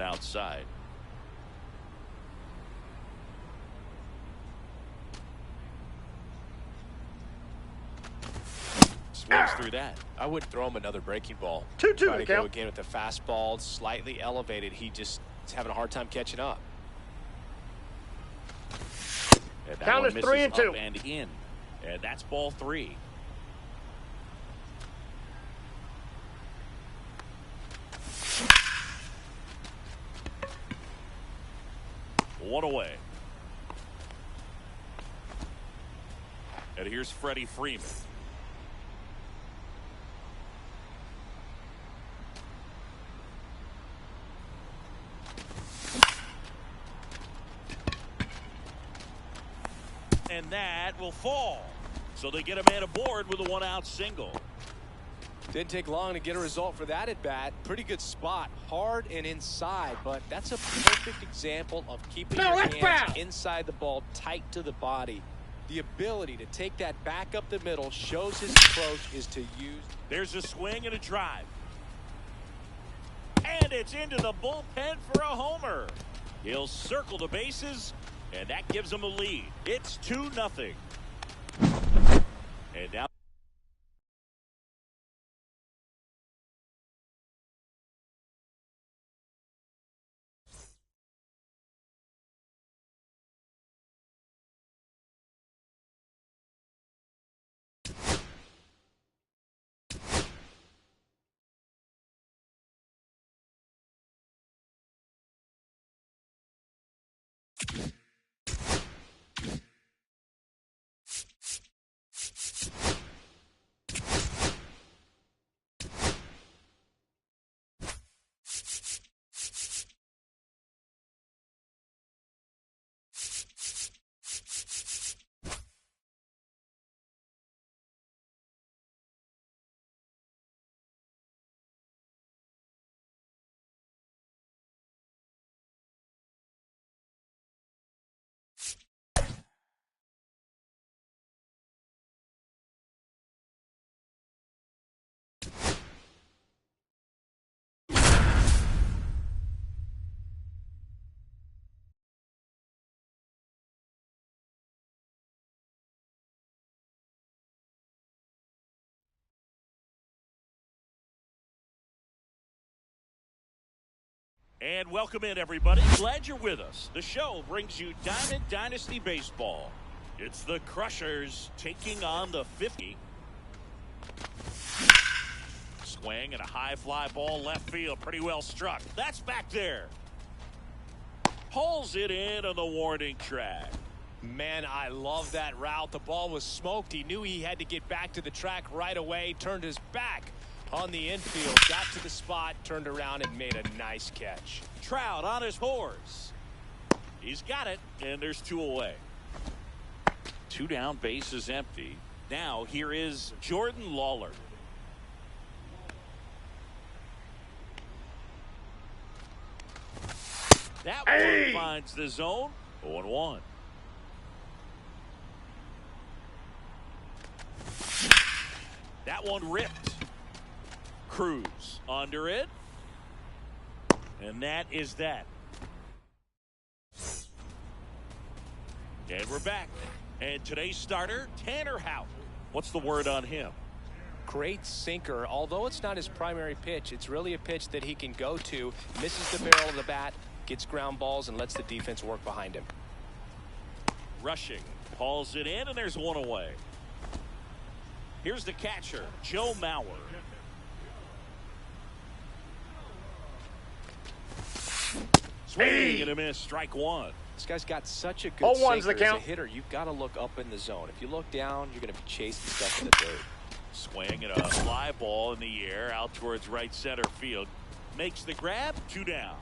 outside. Swings through that. I wouldn't throw him another breaking ball. 2-2 Try the to go count. again with the fastball, slightly elevated. He just is having a hard time catching up. And that Count one is 3-2. misses up and in. And that's ball 3. One away. And here's Freddie Freeman. And that will fall. So they get a man aboard with a 1-out single. Didn't take long to get a result for that at bat. Pretty good spot, hard and inside, but that's a perfect example of keeping your hands inside the ball, tight to the body. The ability to take that back up the middle shows his approach is to use. There's a swing and a drive. And it's into the bullpen for a homer. He'll circle the bases, and that gives him a lead. It's 2-0. And now and welcome in, everybody. Glad you're with us. The show brings you Diamond Dynasty Baseball. It's the Crushers taking on the 50. Swing and a high fly ball left field. Pretty well struck. That's back there. Pulls it in on the warning track. Man, I love that route. The ball was smoked. He knew he had to get back to the track right away. Turned his back on the infield, got to the spot, turned around and made a nice catch. Trout on his horse. He's got it, and there's 2 away. 2 down, base is empty. Now here is Jordan Lawler. That one finds the zone. 0-1. That one ripped. Cruz under it. And that is that. And we're back. And today's starter, Tanner Houck. What's the word on him? Great sinker. Although it's not his primary pitch, it's really a pitch that he can go to. Misses the barrel of the bat, gets ground balls, and lets the defense work behind him. Rushing. Hauls it in, and there's 1 away. Here's the catcher, Joe Mauer. Swing and a miss, strike 1. This guy's got such a good 0-1's sinker the count. as a hitter. You've got to look up in the zone. If you look down, you're going to be chasing stuff in the dirt. Swing and a fly ball in the air out towards right center field. Makes the grab, 2 down.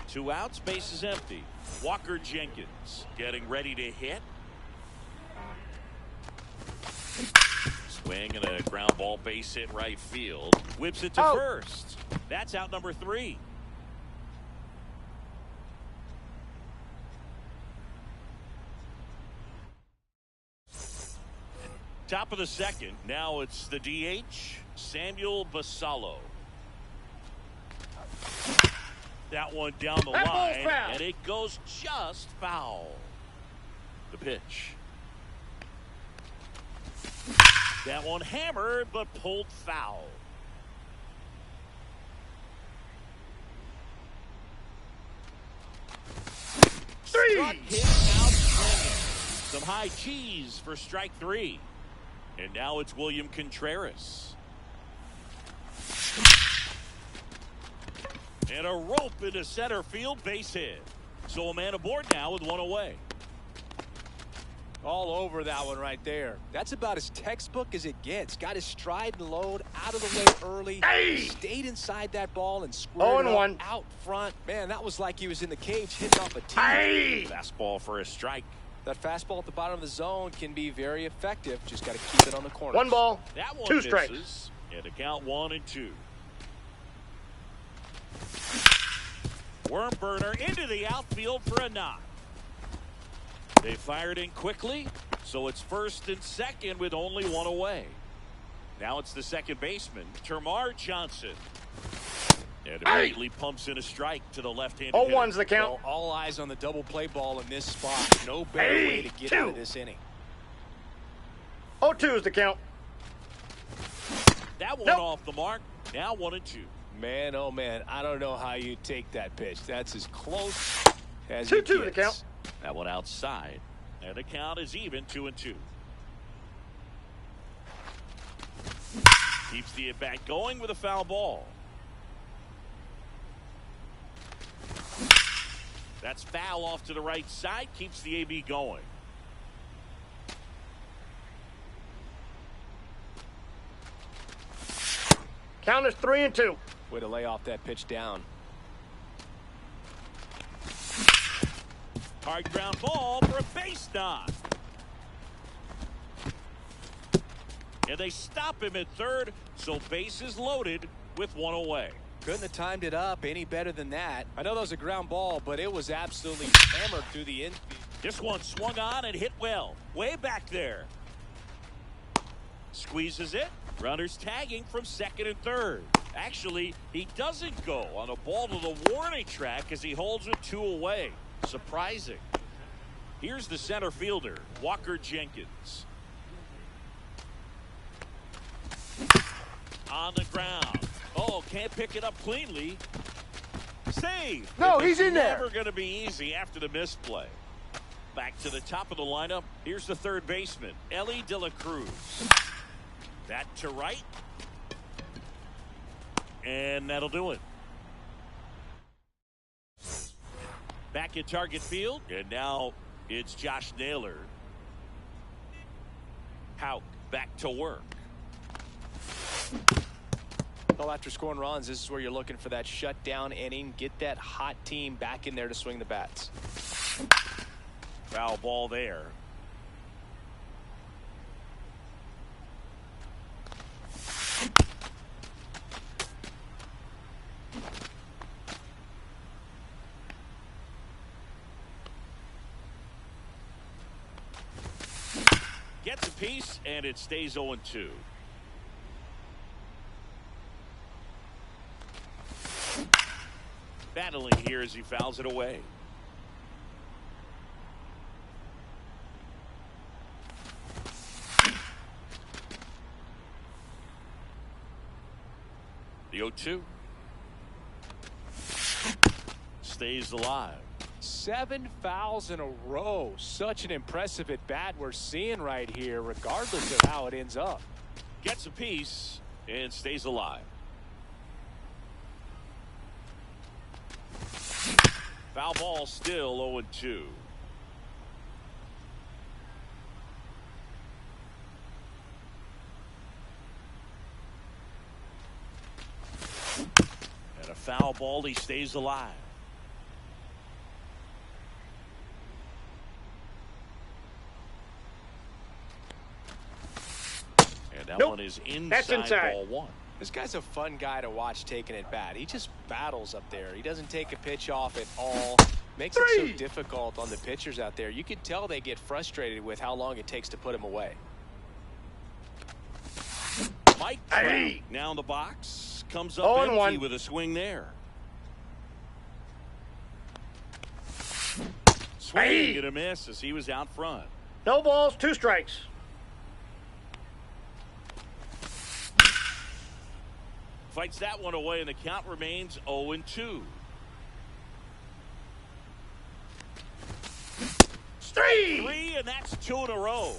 2 outs, base is empty. Walker Jenkins getting ready to hit. Swing and a ground ball, base hit right field. Whips it to first. That's out number 3. Top of the second. Now it's the DH, Samuel Basallo. that one down the line, and it goes just foul. The pitch. That one hammered, but pulled foul. Struck him out swinging. Some high cheese for strike 3. And now it's William Contreras. And a rope into center field, base hit. So a man aboard now with one away. All over that one right there. That's about as textbook as it gets. Got his stride and load out of the way early. Stayed inside that ball and squared it up out front. Man, that was like he was in the cage hitting off a tee. Fastball for a strike. That fastball at the bottom of the zone can be very effective. Just got to keep it on the corner. 1 ball, that one 2 misses, strikes. And a count 1-2. Worm burner into the outfield for a knock. They fired in quickly, so it's first and second with only one away. Now it's the second baseman, Termarr Johnson. And immediately pumps in a strike to the left-handed hitter. 0-1's the count. Well, all eyes on the double play ball in this spot. No better way to get out of this inning. 0-2's the count. That one off the mark. Now 1-2. Man, oh man, I don't know how you take that pitch. That's as close as 2-2 the count. That one outside. And the count is even 2-2. Keeps the at-bat going with a foul ball. That's foul off to the right side. Keeps the AB going. Count is 3-2. Way to lay off that pitch down. Hard ground ball for a base knock. And they stop him at third, so base is loaded with one away. Couldn't have timed it up any better than that. I know that was a ground ball, but it was absolutely hammered through the infield. This one swung on and hit well. Way back there. Squeezes it. Runners tagging from second and third. Actually, he doesn't go on a ball to the warning track as he holds it 2 away. Surprising. Here's the center fielder, Walker Jenkins. On the ground. Oh, can't pick it up cleanly. Save. No, he's in there. Never going to be easy after the misplay. Back to the top of the lineup. Here's the third baseman, Ellie De La Cruz. That to right. And that'll do it. Back at target field. And now it's Josh Naylor. Houck back to work. Well, after scoring runs, this is where you're looking for that shutdown inning. Get that hot team back in there to swing the bats. Foul ball there. Gets a piece, and it stays 0-2. Battling here as he fouls it away. The 0-2 stays alive. 7 fouls in a row. Such an impressive at bat we're seeing right here, regardless of how it ends up. Gets a piece and stays alive. Foul ball still 0-2. And a foul ball, he stays alive. And that one is inside ball 1. This guy's a fun guy to watch taking at bat. He just battles up there. He doesn't take a pitch off at all. Makes it so difficult on the pitchers out there. You can tell they get frustrated with how long it takes to put him away. Mike Trout now in the box. Comes up empty with a swing there. Swing and a miss as he was out front. No balls, 2 strikes. Fights that one away, and the count remains 0-2. 3, and that's 2 in a row.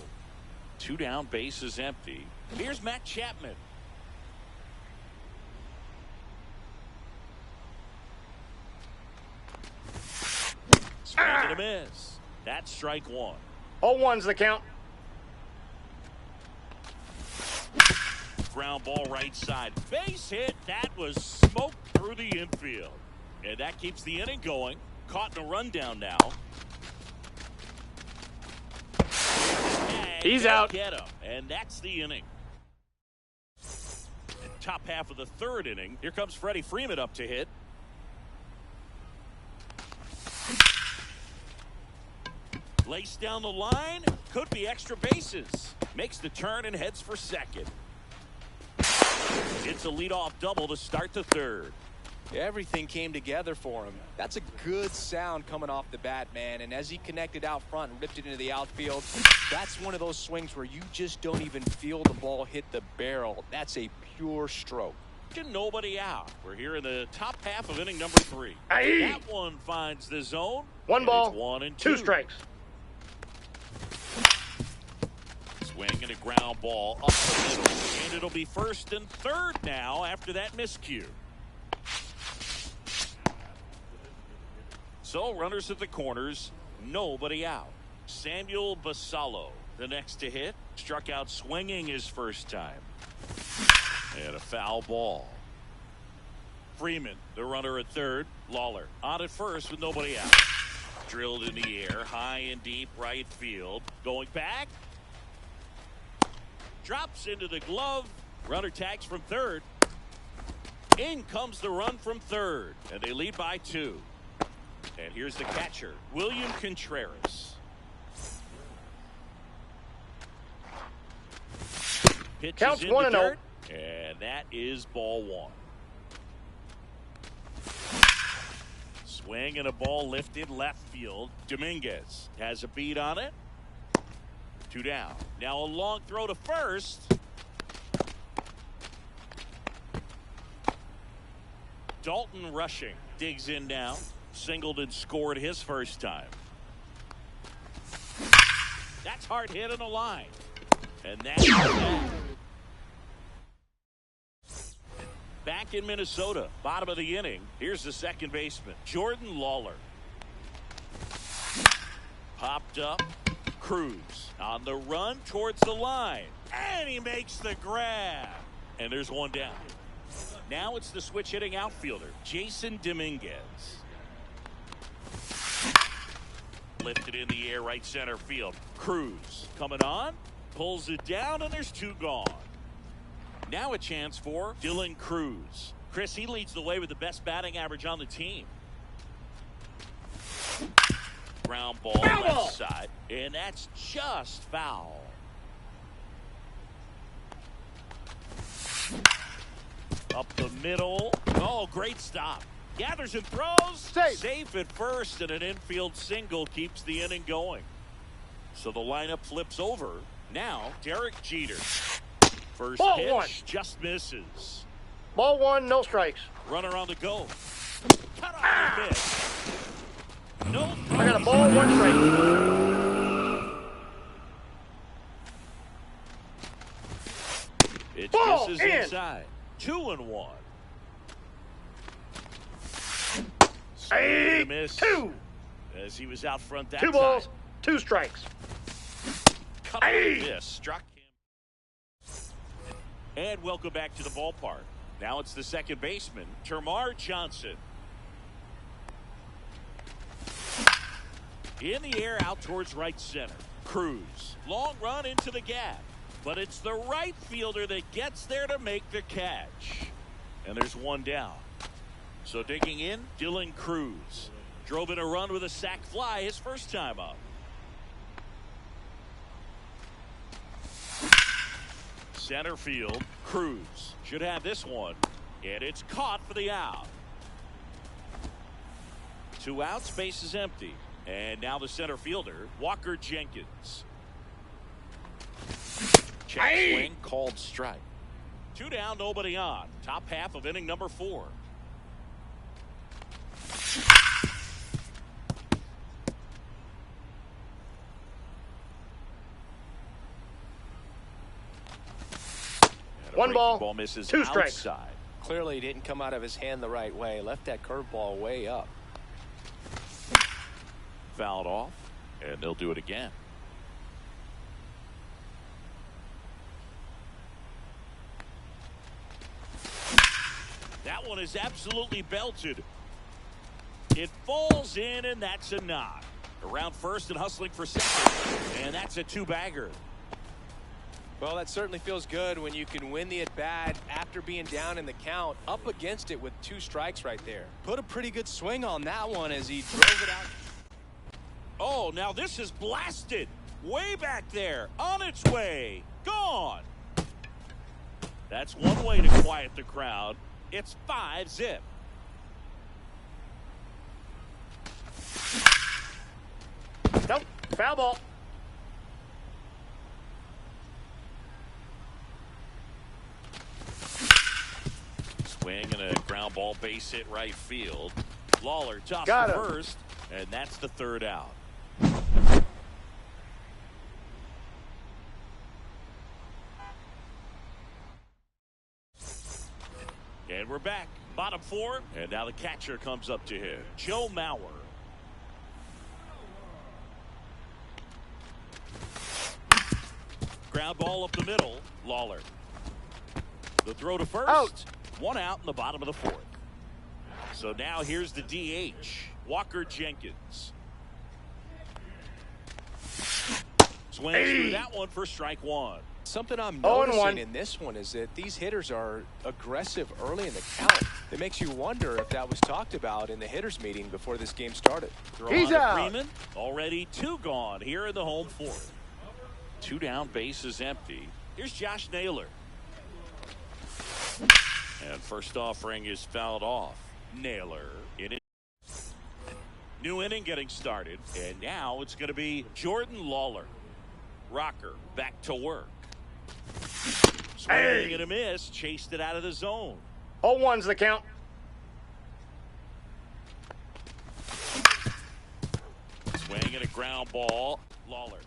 2 down, bases empty. Here's Matt Chapman. Swing and a miss. That's strike 1. 0-1's the count. Ground ball right side. Base hit. That was smoked through the infield. And that keeps the inning going. Caught in a rundown now. And He's out. Get him. And that's the inning. Top half of the 3rd inning. Here comes Freddie Freeman up to hit. Laced down the line. Could be extra bases. Makes the turn and heads for second. It's a leadoff double to start the 3rd. Everything came together for him. That's a good sound coming off the bat, man. And as he connected out front and ripped it into the outfield, that's one of those swings where you just don't even feel the ball hit the barrel. That's a pure stroke. Nobody out. We're here in the top half of inning number 3. That one finds the zone. 1 ball, 1-2. 2 strikes. Swing and a ground ball up the middle. And it'll be 1st and 3rd now after that miscue. So runners at the corners, nobody out. Samuel Basallo, the next to hit, struck out swinging his first time. And a foul ball. Freeman, the runner at 3rd. Lawler on at 1st with nobody out. Drilled in the air, high and deep right field. Going back. Drops into the glove. Runner tags from 3rd. In comes the run from 3rd. And they lead by 2. And here's the catcher, William Contreras. Pitches Counts in 1-0. the dirt, and that is ball 1. Swing and a ball lifted left field. Dominguez has a beat on it. 2 down. Now a long throw to 1st. Dalton Rushing digs in now. Singled and scored his first time. That's hard hit on the line. And that's that. Back in Minnesota, bottom of the inning. Here's the second baseman, Jordan Lawler. Popped up. Cruz on the run towards the line. And he makes the grab. And there's 1 down. Now it's the switch hitting outfielder, Jason Dominguez. Lifted in the air right center field. Cruz coming on, pulls it down, and there's 2 gone. Now a chance for Dylan Cruz. Chris, he leads the way with the best batting average on the team. Ground ball left side, and that's just foul. Up the middle. Oh, great stop. Gathers and throws. Safe at 1st, and an infield single keeps the inning going. So the lineup flips over. Now, Derek Jeter. First Ball pitch 1. just misses. Ball 1, no strikes. Runner on the go. Cut off the miss. No. I got a ball, 1 strike. It Ball misses in. inside. 2-1. Hey, Miss 2. as he was out front that 2 balls, time. 2 strikes. Cut off the miss. Struck him. And welcome back to the ballpark. Now it's the second baseman, Termarr Johnson. In the air out towards right center. Cruz. Long run into the gap. But it's the right fielder that gets there to make the catch. And there's 1 down. So digging in, Dylan Cruz. Drove in a run with a sac fly his first time up. Center field, Cruz should have this one. And it's caught for the out. 2 outs, base is empty. And now the center fielder, Walker Jenkins. Check swing, called strike. 2 down, nobody on. Top half of inning number 4. One ball, misses 2 strikes. outside. Clearly didn't come out of his hand the right way. Left that curveball way up. Fouled off, and they'll do it again. That one is absolutely belted. It falls in, and that's a knock. Around first and hustling for second, and that's a 2-bagger. Well, that certainly feels good when you can win the at-bat after being down in the count, up against it with 2 strikes right there. Put a pretty good swing on that one as he drove it out. Oh, now this is blasted. Way back there. On its way. Gone. That's one way to quiet the crowd. It's 5-zip. Nope. Foul ball. Swing and a ground ball, base hit right field. Lawler tops Got to him. first, and that's the 3rd out. And we're back. Bottom 4, and now the catcher comes up to hit. Joe Mauer. Ground ball up the middle. Lawler. The throw to first. Out. 1 out in the bottom of the 4th. So now here's the DH, Walker Jenkins. Swings through that one for strike 1. Something I'm 0-1. noticing in this one is that these hitters are aggressive early in the count. It makes you wonder if that was talked about in the hitters meeting before this game started. He's Throw on to out. Freeman. Already 2 gone here in the home 4th. 2 down, base is empty. Here's Josh Naylor. And first offering is fouled off. Naylor in it. New inning getting started. And now it's going to be Jordan Lawler. Rocker back to work. Swinging and a miss. Chased it out of the zone. 0-1's the count. Swing and a ground ball. Lawler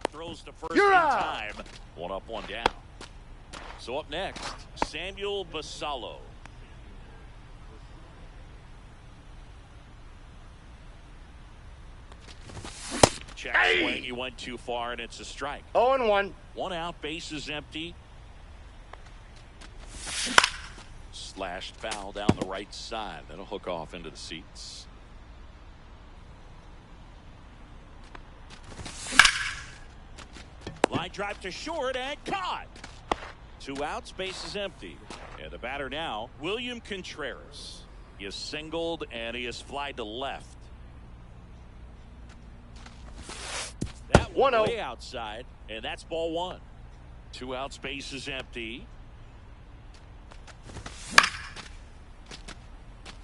throws to first You're in out. time. 1 up, 1 down. So up next, Samuel Basallo. Check swing. He went too far, and it's a strike. 0-1. 1 out, base is empty. Slashed foul down the right side. That'll hook off into the seats. Line drive to short and caught. 2 outs, base is empty. And the batter now, William Contreras. He is singled and he is flied to left. That one 1-0. way outside, and that's ball 1. 2 outs, base is empty.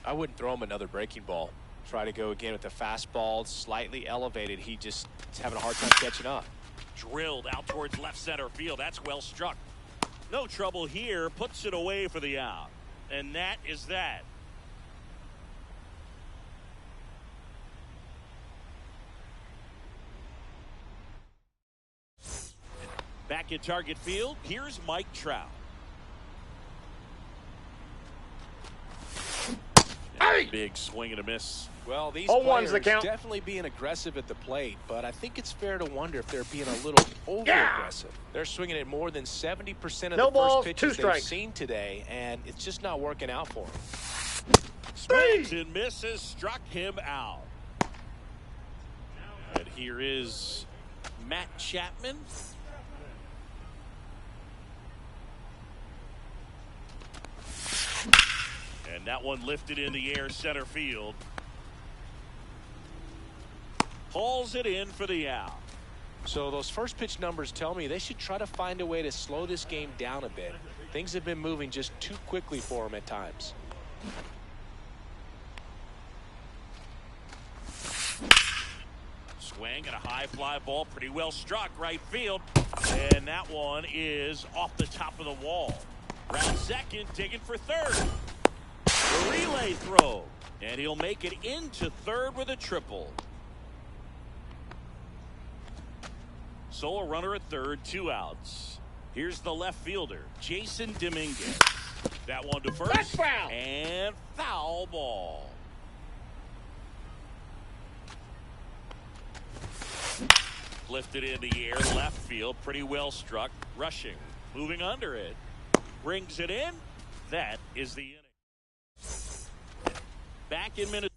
I wouldn't throw him another breaking ball. Try to go again with the fastball, slightly elevated. He just is having a hard time catching up. Drilled out towards left center field. That's well struck. No trouble here. Puts it away for the out. And that is that. Back at Target Field, here's Mike Trout. Big swing and a miss. Well, these 0-1's players the count. definitely being aggressive at the plate, but I think it's fair to wonder if they're being a little over-aggressive. They're swinging at more than 70% of No the balls, first 2 pitches they've strikes. seen today, and it's just not working out for them. Swings and misses, struck him out. And here is Matt Chapman. And that one lifted in the air center field. Hauls it in for the out. So those first pitch numbers tell me they should try to find a way to slow this game down a bit. Things have been moving just too quickly for them at times. Swing and a high fly ball, pretty well struck right field, and that one is off the top of the wall. Round second, digging for third. The relay throw, and he'll make it into third with a triple. So a runner at third, 2 outs. Here's the left fielder, Jason Dominguez. That one to first. That's foul. And foul ball. Lifted in the air, left field, pretty well struck. Rushing, moving under it. Brings it in. That is the inning. Back in Minnesota.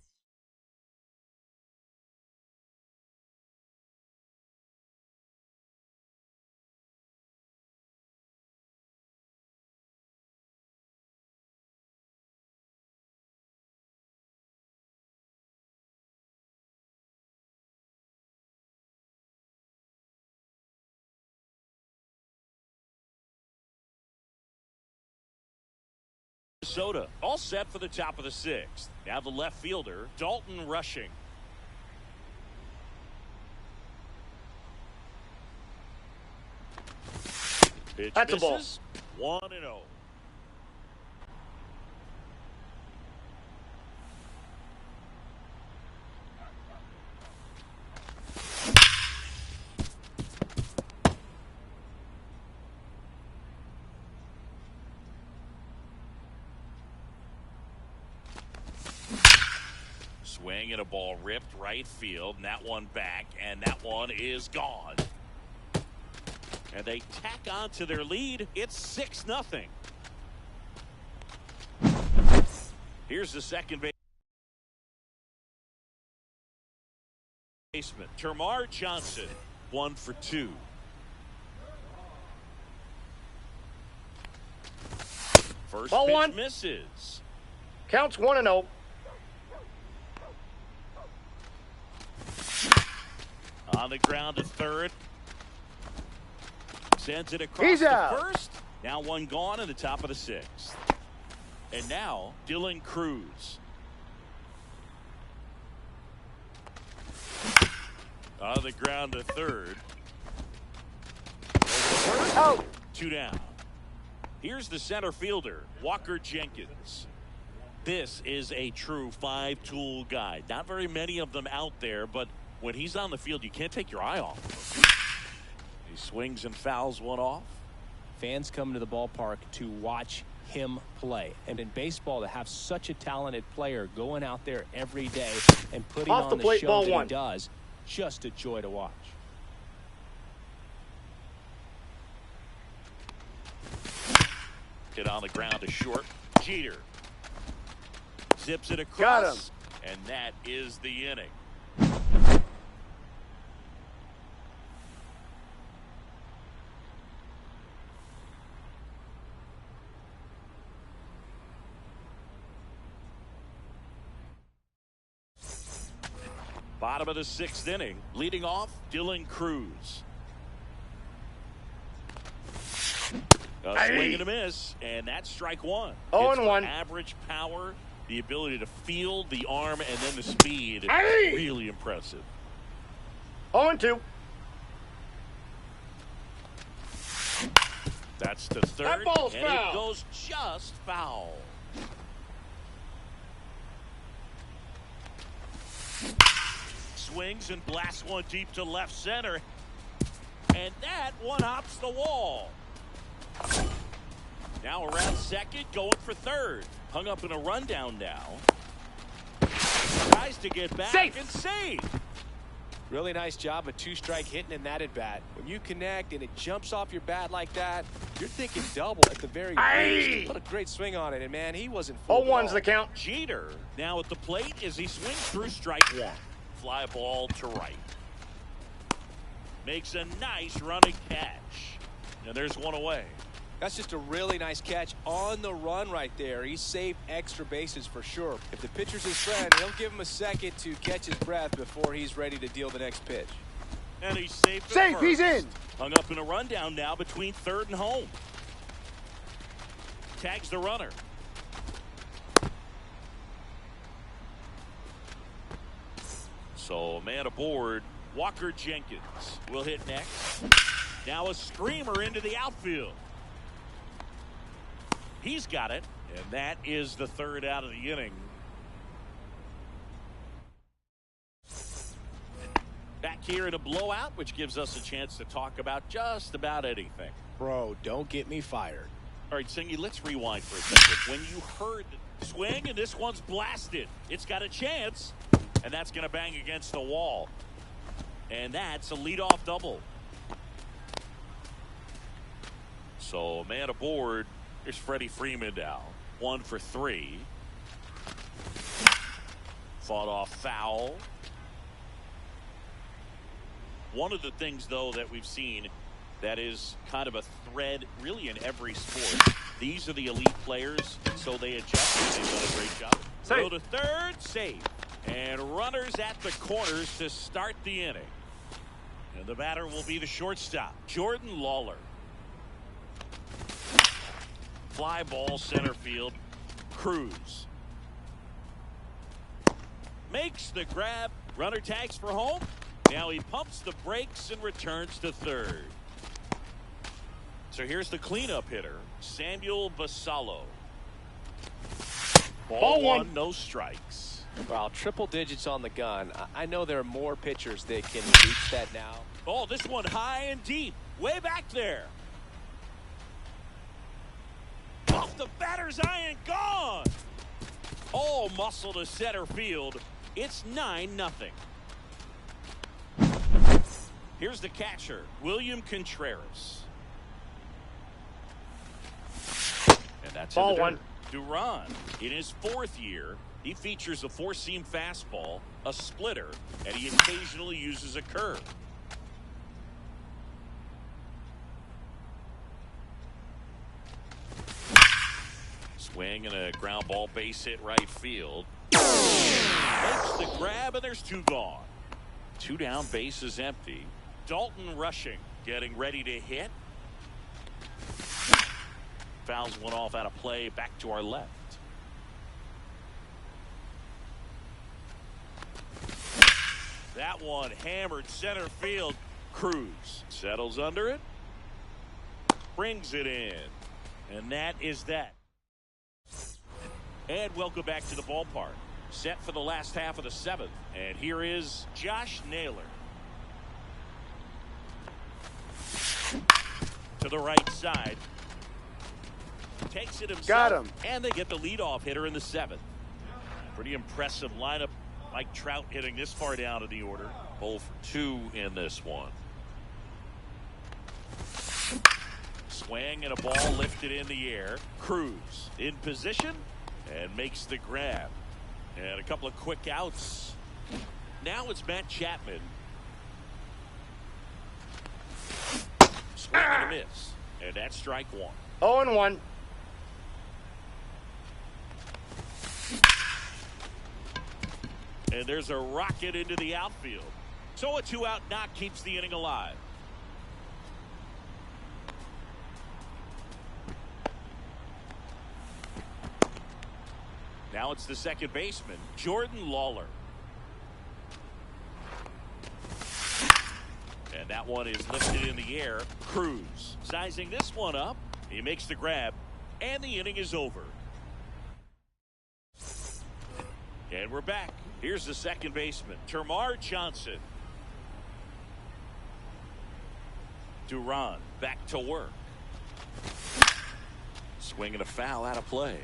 Minnesota all set for the top of the 6th. Now the left fielder, Dalton Rushing. Pitch That's misses. a ball. 1-0. Swing and a ball ripped right field, and that one back, and that one is gone. And they tack on to their lead. It's 6-0. Here's the second baseman, Termar Johnson, 1 for 2. First Ball pitch one. misses. Counts 1-0. On the ground to third. Sends it across He's to out. first. Now one gone in the top of the 6th. And now Dylan Cruz. On the ground to third. Out. 2 down. Here's the center fielder, Walker Jenkins. This is a true 5-tool guy. Not very many of them out there, but when he's on the field, you can't take your eye off him. He swings and fouls one off. Fans come to the ballpark to watch him play. And in baseball, to have such a talented player going out there every day and putting Off on the the plate, show ball that one. he does, just a joy to watch. Hit on the ground to short. Jeter zips it Got across. him. And that is the inning. Bottom of the 6th inning. Leading off, Dylan Cruz. A swing and a miss, and that's strike 1. 0-1. Average power, the ability to field, the arm, and then the speed. Aye. Really impressive. 0-2. That's the third, That ball's and foul. it goes just foul. Swings and blasts one deep to left center, and that one hops the wall. Now around second, going for third. Hung up in a rundown now. Tries to get back Safe. and save. Really nice job of 2-strike hitting in that at bat. When you connect and it jumps off your bat like that, you're thinking double at the very least. What a great swing on it, and man, he wasn't fooled. 0-1's the count. Jeter now at the plate as he swings through strike 1. Fly ball to right. Makes a nice running catch. And there's one away. That's just a really nice catch on the run right there. He saved extra bases for sure. If the pitcher's his friend, he'll give him a second to catch his breath before he's ready to deal the next pitch. And he's safe. Safe, he's in. Hung up in a rundown now between third and home. Tags the runner. So a man aboard Walker Jenkins will hit next. Now a screamer into the outfield. He's got it, and that is the third out of the inning. Back here in a blowout, which gives us a chance to talk about just about anything. Bro, don't get me fired. All right, Singy, let's rewind for a second. When you heard the swing, and this one's blasted, it's got a chance, and that's going to bang against the wall. And that's a leadoff double. So, man aboard. Here's Freddie Freeman now. 1 for 3. Fought off foul. One of the things, though, that we've seen that is kind of a thread really in every sport. These are the elite players, so they adjust, and they've done a great job. Go to third, save. And runners at the corners to start the inning. And the batter will be the shortstop, Jordan Lawler. Fly ball center field. Cruz makes the grab. Runner tags for home. Now he pumps the brakes and returns to third. So here's the cleanup hitter, Samuel Basallo. Ball 1, no strikes. Wow, triple digits on the gun. I know there are more pitchers that can reach that now. Oh, this one high and deep, way back there. Off the batter's eye and gone. All muscle to center field. It's 9-0. Here's the catcher, William Contreras. And that's ball in the 1. dirt. Duran, in his 4th year, he features a 4-seam fastball, a splitter, and he occasionally uses a curve. Swing and a ground ball base hit right field. Makes the grab, and there's 2 gone. 2 down, base is empty. Dalton rushing, getting ready to hit. Fouls one off out of play, back to our left. That one hammered center field. Cruz settles under it, brings it in, and that is that. And welcome back to the ballpark. Set for the last half of the 7th, and here is Josh Naylor. To the right side. Takes it himself. Got him. And they get the leadoff hitter in the 7th. Pretty impressive lineup. Mike Trout hitting this far down in the order. 0 for 2 in this one. Swing and a ball lifted in the air. Cruz in position and makes the grab. And a couple of quick outs. Now it's Matt Chapman. Swing and a miss. And that's strike 1. 0-1. And there's a rocket into the outfield. So a 2-out knock keeps the inning alive. Now it's the second baseman, Jordan Lawler. And that one is lifted in the air. Cruz sizing this one up. He makes the grab, and the inning is over. And we're back. Here's the second baseman, Termarr Johnson. Duran back to work. Swinging a foul out of play.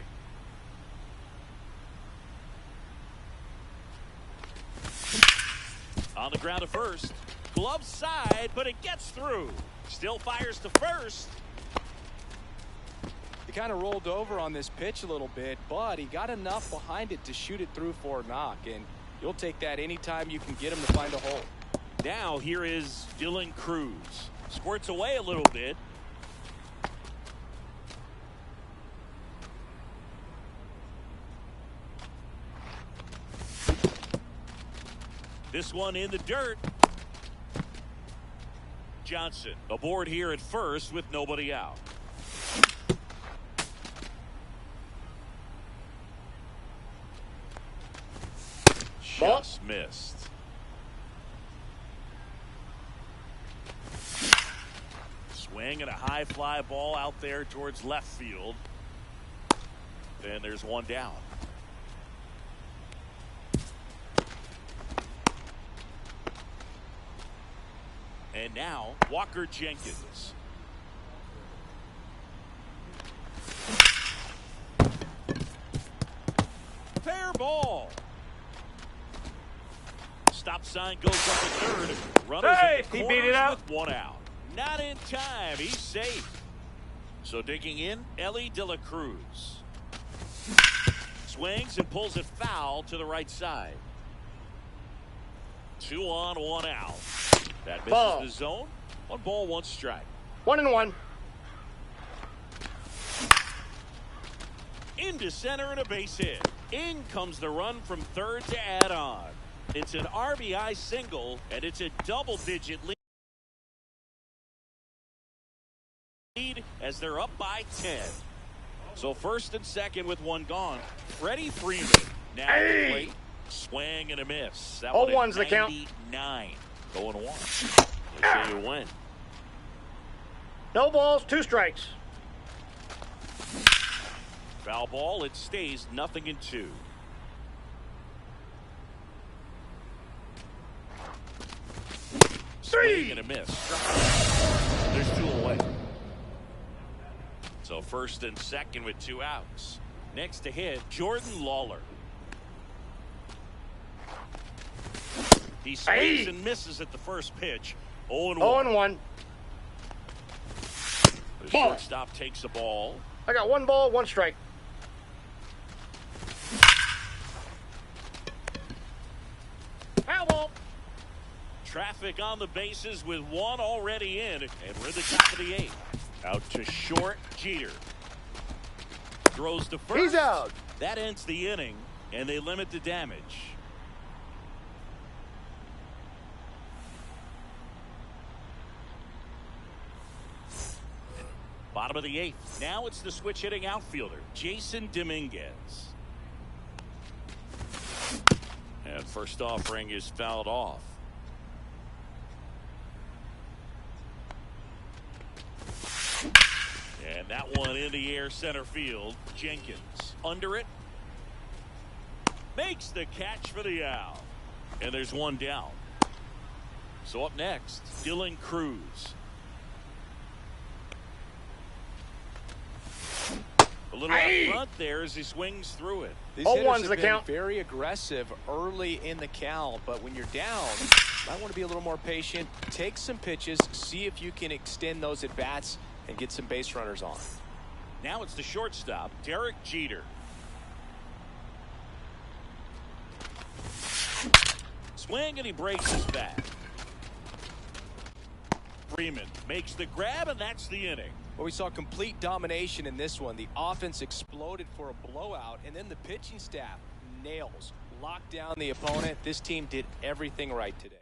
On the ground to first. Glove side, but it gets through. Still fires to first. He kind of rolled over on this pitch a little bit, but he got enough behind it to shoot it through for a knock, and you'll take that anytime you can get him to find a hole. Now here is Dylan Cruz. Squirts away a little bit. This one in the dirt. Johnson aboard here at first with nobody out. Just missed. Swing and a high fly ball out there towards left field. And there's one down. And now Walker Jenkins. Fair ball. Stop sign goes up to third. Runners Hey, at the he corners beat it out. with one out. Not in time. He's safe. So digging in, Ellie De La Cruz. Swings and pulls it foul to the right side. 2 on, 1 out. That misses Ball. the zone. 1 ball, 1 strike. 1-1. Into center and a base hit. In comes the run from third to add on. It's an RBI single, and it's a double-digit lead as they're up by 10. So first and second with 1 gone. Freddie Freeman now at the plate. Swing and a miss. That one at 0-1's the count. 99. 0-1. They say you win. No balls, 2 strikes. Foul ball. It stays 0-2. Swing and a miss. There's 2 away. So first and second with 2 outs. Next to hit, Jordan Lawler. He swings and misses at the first pitch. 0-1. 0-1. The Ball. shortstop takes the ball. I got 1 ball, 1 strike. Foul ball. Traffic on the bases with 1 already in, and we're at the top of the 8th. Out to short, Jeter. Throws to first. He's out. That ends the inning, and they limit the damage. Bottom of the 8th. Now it's the switch hitting outfielder, Jason Dominguez. And first offering is fouled off. And that one in the air center field. Jenkins under it. Makes the catch for the out. And there's 1 down. So up next, Dylan Cruz. A little up front there as he swings through it. These 0-1's hitters the have been count. very aggressive early in the count, but when you're down, you might want to be a little more patient. Take some pitches, see if you can extend those at bats and get some base runners on. Now it's the shortstop, Derek Jeter. Swing and he breaks his bat. Freeman makes the grab, and that's the inning. Well, we saw complete domination in this one. The offense exploded for a blowout, and then the pitching staff nails, locked down the opponent. This team did everything right today.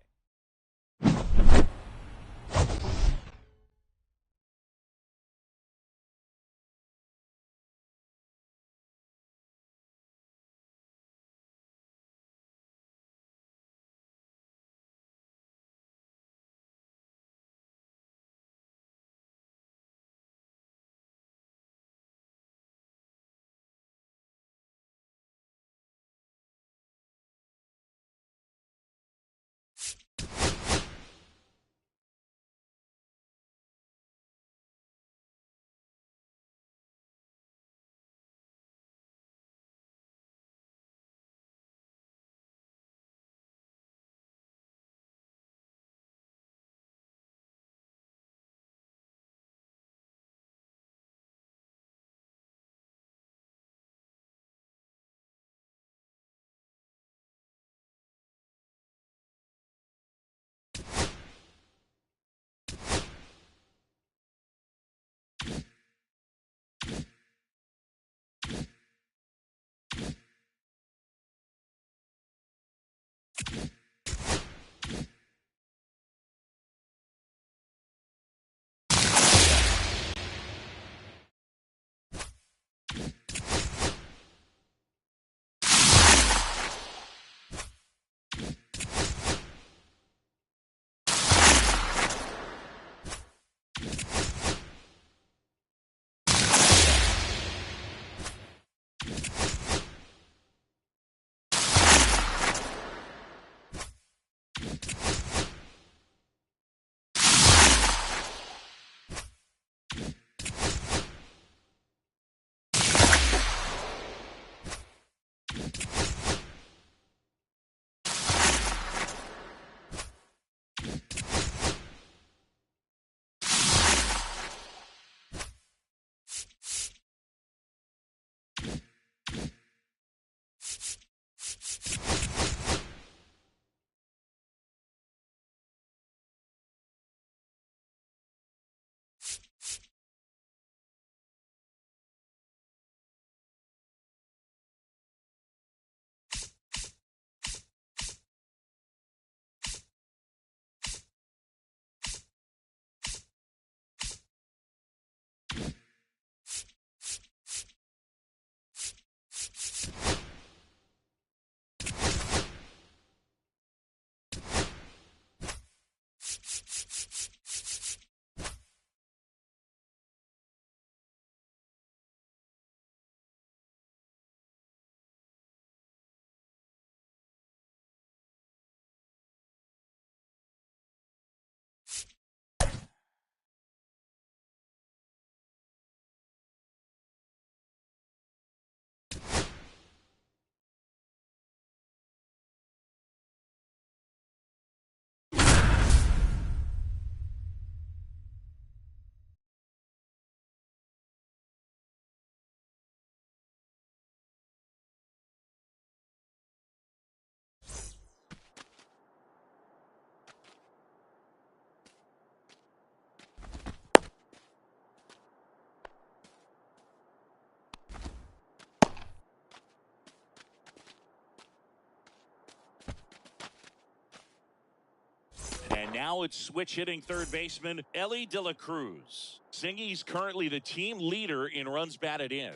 now it's switch hitting third baseman Ellie De La Cruz. Singy's currently the team leader in runs batted in.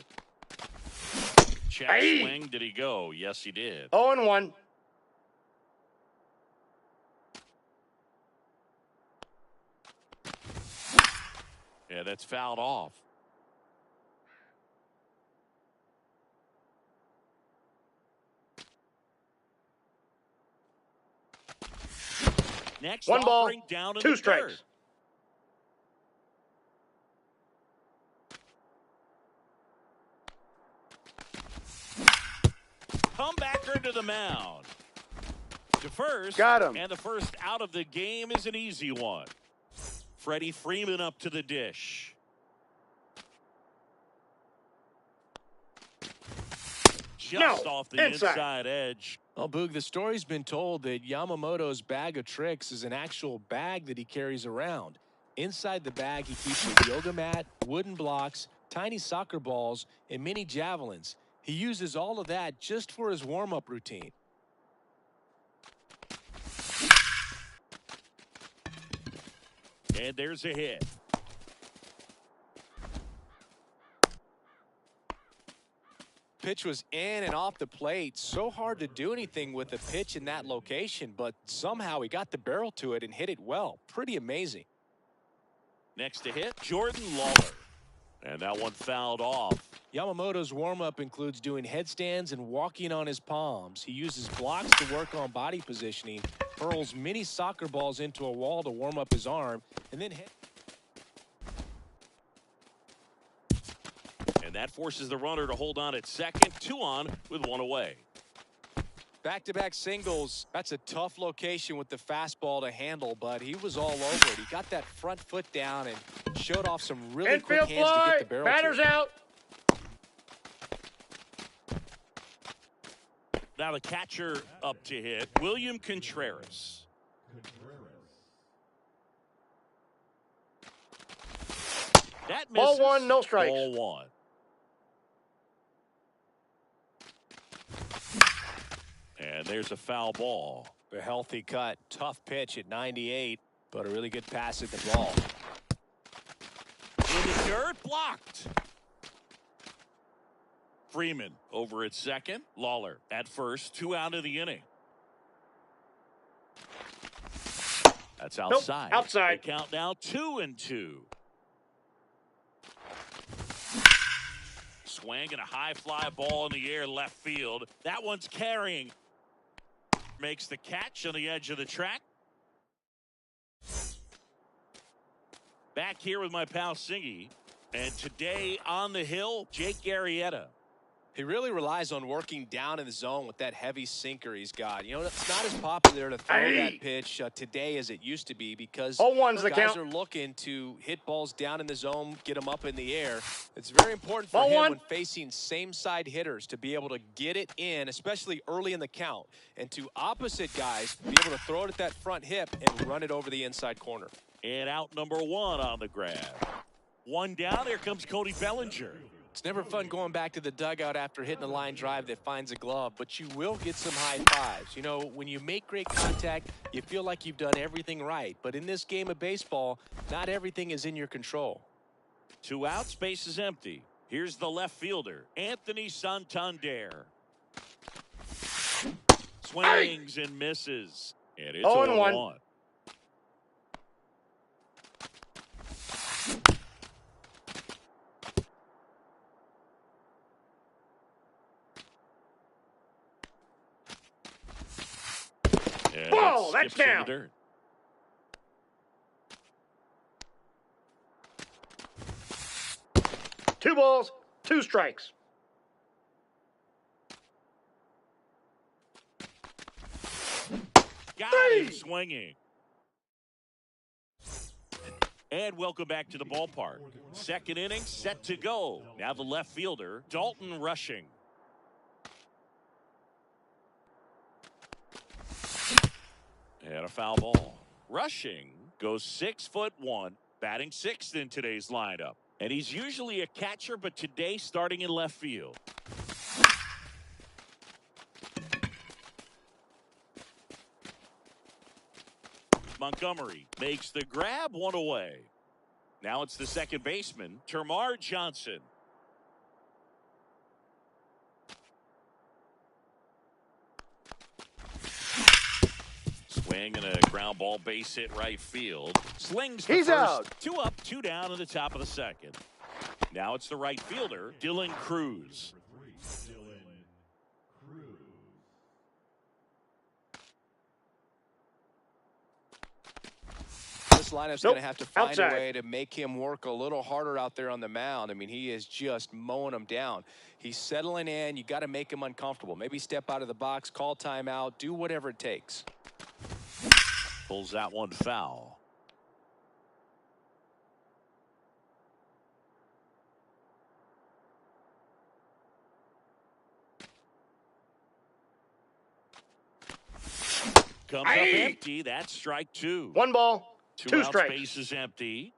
Check swing. Did he go? Yes, he did. 0-1. Yeah, that's fouled off. Next, 1 ball, offering down in 2 the strikes. third. Comebacker to the mound. To first. Got him. And the first out of the game is an easy one. Freddie Freeman up to the dish. Just off the inside edge. Well, Boog, the story's been told that Yamamoto's bag of tricks is an actual bag that he carries around. Inside the bag, he keeps a yoga mat, wooden blocks, tiny soccer balls, and mini javelins. He uses all of that just for his warm-up routine. And there's a hit. Pitch was in and off the plate. So hard to do anything with a pitch in that location, but somehow he got the barrel to it and hit it well. Pretty amazing. Next to hit, Jordan Lawler. And that one fouled off. Yamamoto's warm-up includes doing headstands and walking on his palms. He uses blocks to work on body positioning, hurls mini soccer balls into a wall to warm up his arm, and then And that forces the runner to hold on at second. 2 on with 1 away. back-to-back singles. That's a tough location with the fastball to handle, but he was all over it. He got that front foot down and showed off some really Infield quick hands fly. to get the barrel. Batter's out. Now the catcher up to hit, William Contreras. That misses. Ball 1, no strikes. Ball 1. And there's a foul ball. A healthy cut. Tough pitch at 98, but a really good pass at the ball. In the dirt, blocked. Freeman over at second. Lawler at first. 2 out of the inning. That's outside. Nope, outside. They count now 2-2. Swing and a high fly ball in the air left field. That one's carrying. Makes the catch on the edge of the track. Back here with my pal Singy. And today on the hill, Jake Arrieta. He really relies on working down in the zone with that heavy sinker he's got. You know, it's not as popular to throw that pitch today as it used to be because 0-1's the guys count. are looking to hit balls down in the zone, get them up in the air. It's very important for him 0-1. when facing same-side hitters to be able to get it in, especially early in the count, and to opposite guys be able to throw it at that front hip and run it over the inside corner. And out number 1 on the grab. 1 down. Here comes Cody Bellinger. It's never fun going back to the dugout after hitting a line drive that finds a glove, but you will get some high fives. You know, when you make great contact, you feel like you've done everything right. But in this game of baseball, not everything is in your control. 2 outs, base is empty. Here's the left fielder, Anthony Santander. Swings and misses. And it's 0-1. 0-1. Ball, that's down. Dirt. Two balls, 2 strikes. Got him swinging. And welcome back to the ballpark. Second inning set to go. Now the left fielder, Dalton Rushing. And a foul ball. Rushing goes 6'1", batting 6th in today's lineup. And he's usually a catcher, but today starting in left field. Montgomery makes the grab, one away. Now it's the second baseman, Termarr Johnson. Swing and a ground ball, base hit right field. Slings to He's first. out. 2 up, 2 down in the top of the second. Now it's the right fielder, Dylan Cruz. This lineup's going to have to find Outside. a way to make him work a little harder out there on the mound. I mean, he is just mowing them down. He's settling in. You got to make him uncomfortable. Maybe step out of the box, call timeout, do whatever it takes. Pulls that one foul. Comes up empty. That's strike 2. 1 ball, 2 out, strikes. Base is empty.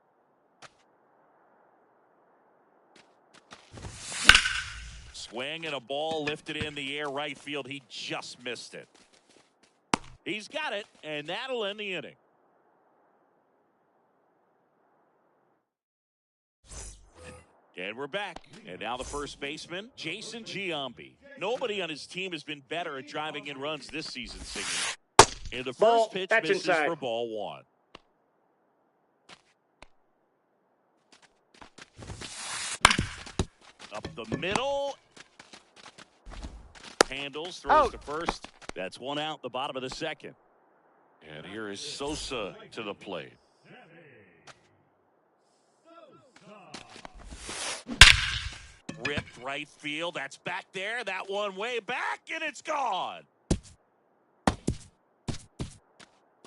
Swing and a ball lifted in the air right field. He just missed it. He's got it, and that'll end the inning. And we're back. And now the first baseman, Jason Giambi. Nobody on his team has been better at driving in runs this season, Siggy. And the Ball, first pitch that's misses inside. for ball 1. Up the middle. Handles, throws Out. to first. That's 1 out, the bottom of the second. And here is Sosa to the plate. Ripped right field. That's back there. That one way back, and it's gone.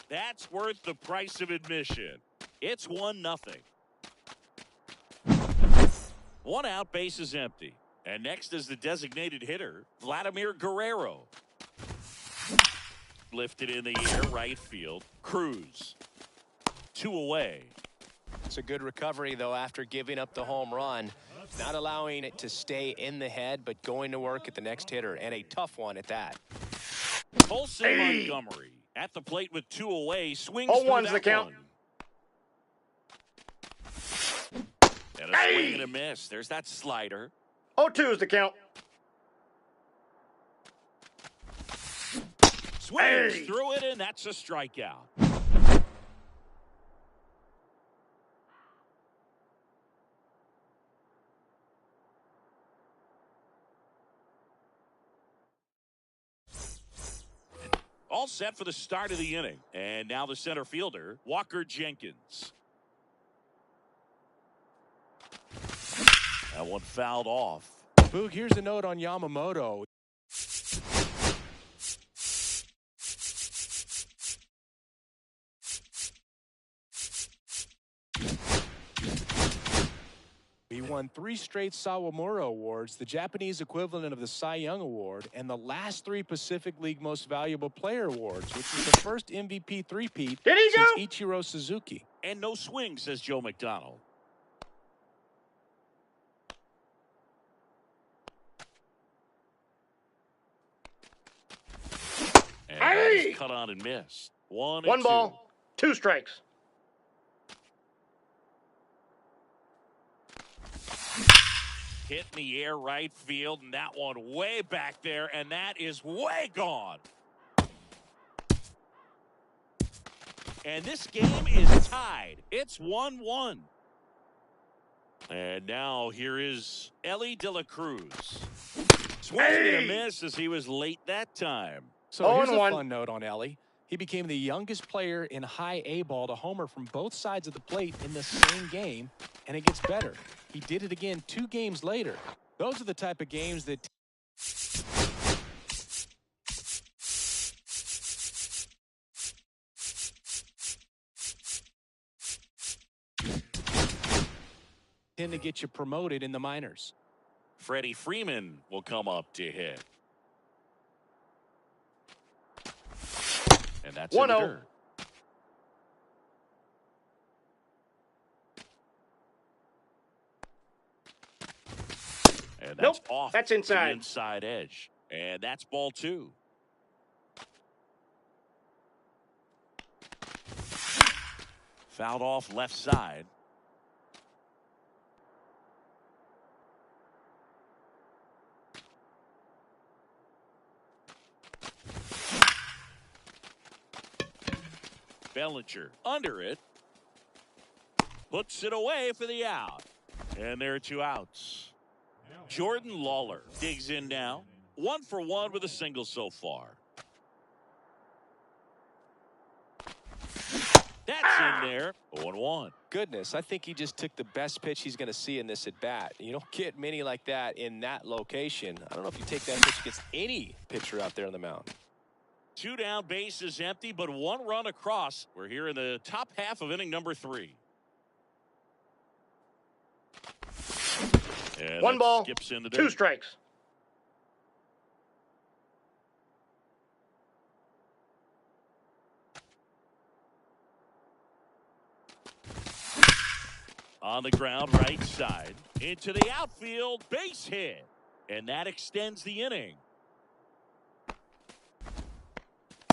That's worth the price of admission. It's 1-0. 1 out, base is empty. And next is the designated hitter, Vladimir Guerrero. Lifted in the air, right field. Cruz. 2 away. It's a good recovery, though, after giving up the home run. Not allowing it to stay in the head, but going to work at the next hitter, and a tough one at that. Colson Montgomery at the plate with 2 away. Swings 0-1's through the that count. one. And a swing and a miss. There's that slider. 0-2's the count. Swings through it, and that's a strikeout. All set for the start of the inning. And now the center fielder, Walker Jenkins. That one fouled off. Boog, here's a note on Yamamoto. He won 3 straight Sawamura Awards, the Japanese equivalent of the Cy Young Award, and the last 3 Pacific League Most Valuable Player Awards, which was the first MVP three-peat since Ichiro Suzuki. And no swing, says Joe McDonald. And that's cut on and missed. 1-2. Ball, 2 strikes. Hit in the air right field, and that one way back there, and that is way gone. And this game is tied. It's 1-1. And now here is Elly De La Cruz. Swing and a miss as he was late that time. So here's a fun note on Elly. He became the youngest player in high A ball to homer from both sides of the plate in the same game, and it gets better. He did it again 2 games later. Those are the type of games that tend to get you promoted in the minors. Freddie Freeman will come up to hit. And that's 1-0. And that's off. That's inside. The inside edge. And that's ball 2. Fouled off left side. Bellinger under it. Puts it away for the out. And there are 2 outs. Jordan Lawler digs in now. 1 for 1 with a single so far. That's in there. 0-1. Goodness, I think he just took the best pitch he's going to see in this at bat. You don't get many like that in that location. I don't know if you take that pitch against any pitcher out there on the mound. 2 down, base is empty, but 1 run across. We're here in the top half of inning number 3. And 1 ball, skips in the 2 strikes. On the ground, right side. Into the outfield, base hit. And that extends the inning.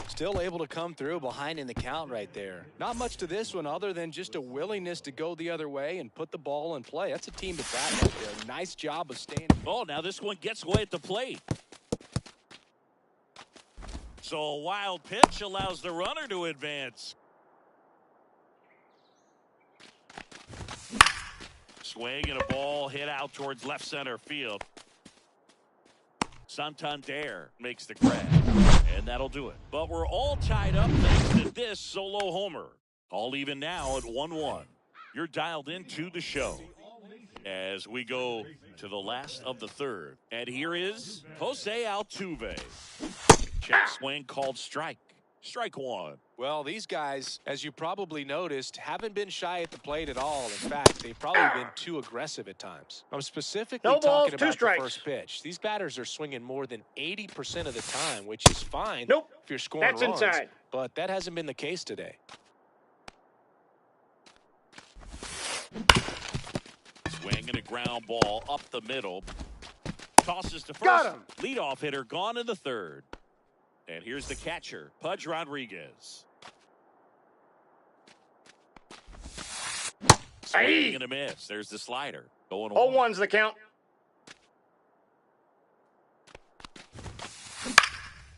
Still able to come through behind in the count right there. Not much to this one other than just a willingness to go the other way and put the ball in play. That's a team to bat right there. Nice job of staying. Oh, now this one gets away at the plate. So a wild pitch allows the runner to advance. Swing and a ball hit out towards left center field. Santander makes the grab. And that'll do it. But we're all tied up thanks to this solo homer. All even now at 1-1. You're dialed into the show as we go to the last of the 3rd. And here is Jose Altuve. Check swing called strike. Strike 1. Well, these guys, as you probably noticed, haven't been shy at the plate at all. In fact, they've probably been too aggressive at times. I'm specifically No balls, talking 2 about strikes. the first pitch. These batters are swinging more than 80% of the time, which is fine Nope. if you're scoring That's runs. inside. But that hasn't been the case today. Swing and a ground ball up the middle. Tosses to first. Got him. Leadoff hitter gone in the 3rd. And here's the catcher, Pudge Rodriguez. Swing and a miss. There's the slider. Going 0-1's the count.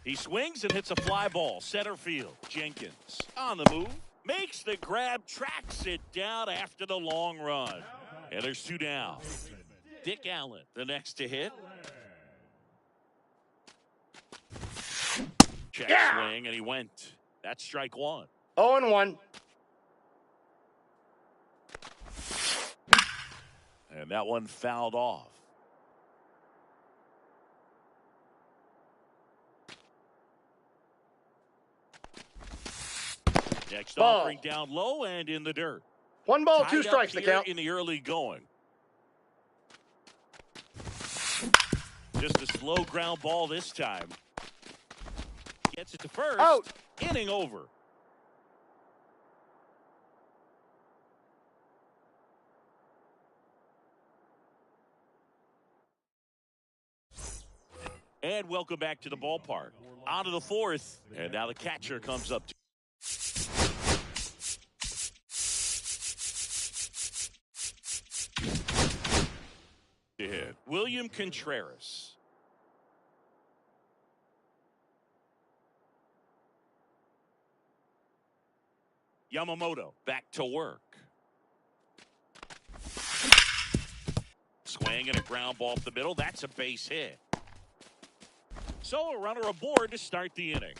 He swings and hits a fly ball. Center field. Jenkins on the move. Makes the grab. Tracks it down after the long run. And there's 2 down. Dick Allen, the next to hit. Check swing, and he went. That's strike 1. 0-1. And that one fouled off. Next Ball. offering down low and in the dirt. 1 ball, 2 Tied up strikes the here count. in the early going. Just a slow ground ball this time. Gets it to first. Out. Inning over. And welcome back to the ballpark. On to the 4th. And now the catcher comes up to hit. William Contreras. Yamamoto back to work. Swing and a ground ball up the middle. That's a base hit. So a runner aboard to start the inning.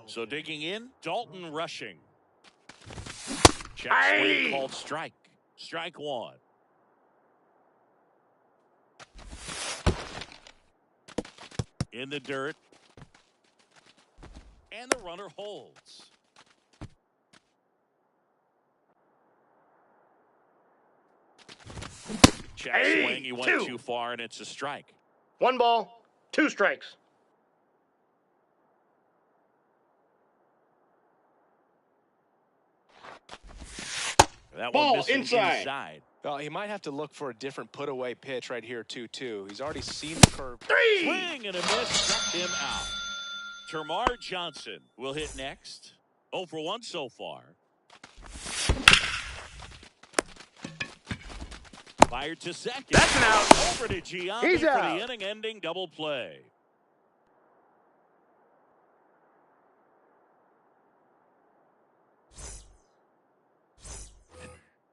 So digging in, Dalton Rushing. Check swing called strike. Strike 1. In the dirt. And the runner holds. Check swing. He went too far, and it's a strike. 1 ball, 2 strikes. That Ball one missing inside. Well, he might have to look for a different put-away pitch right here, 2-2. He's already seen the curve. 3. Swing and a miss, struck him out. Termar Johnson will hit next. 0 for 1 so far. Fired to second. That's an out. Over to Giambi He's for out. the inning-ending double play.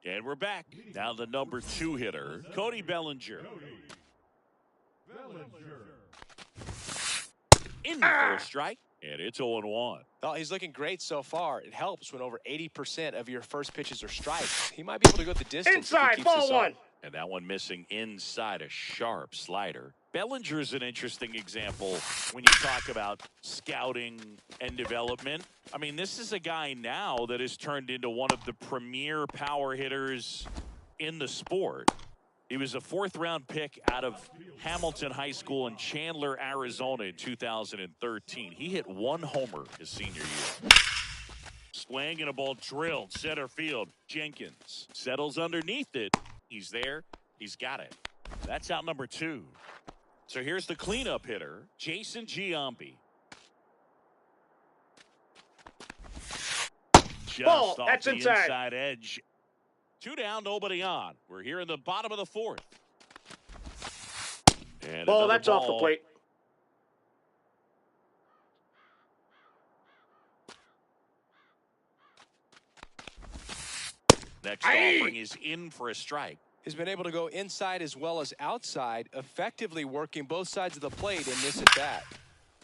And we're back. Now the number 2 hitter, Cody Bellinger. In for a strike, and it's 0-1. Well, he's looking great so far. It helps when over 80% of your first pitches are strikes. He might be able to go the distance. Inside, ball 1. And that one missing inside, a sharp slider. Bellinger's an interesting example when you talk about scouting and development. I mean, this is a guy now that has turned into one of the premier power hitters in the sport. He was a 4th-round pick out of Hamilton High School in Chandler, Arizona in 2013. He hit 1 homer his senior year. Swing and a ball drilled center field. Jenkins settles underneath it. He's there. He's got it. That's out number 2. So here's the cleanup hitter, Jason Giambi. Just Ball, off that's the inside edge. 2 down, nobody on. We're here in the bottom of the 4th. And ball, that's off the plate. Next offering is in for a strike. He's been able to go inside as well as outside, effectively working both sides of the plate in this at bat.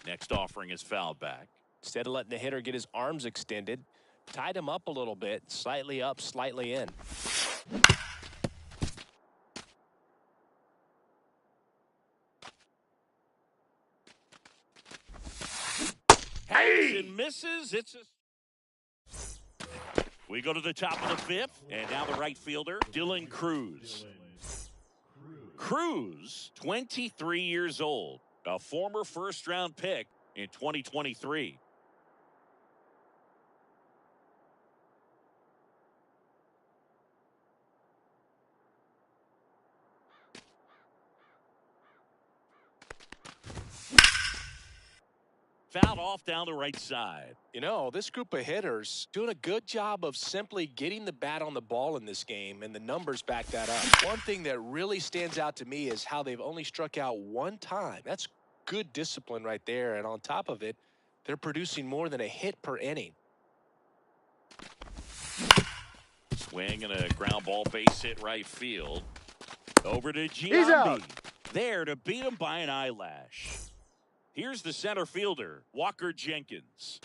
Next offering is fouled back. Instead of letting the hitter get his arms extended, tied him up a little bit, slightly up, slightly in. Hangs and misses. We go to the top of the 5th, and now the right fielder, Dylan Cruz. Cruz, 23 years old, a former 1st-round pick in 2023. Fouled off down the right side. You know, this group of hitters doing a good job of simply getting the bat on the ball in this game, and the numbers back that up. One thing that really stands out to me is how they've only struck out 1 time. That's good discipline right there, and on top of it, they're producing more than a hit per inning. Swing and a ground ball, base hit right field. Over to He's out. Giambi. There to beat him by an eyelash. Here's the center fielder, Walker Jenkins.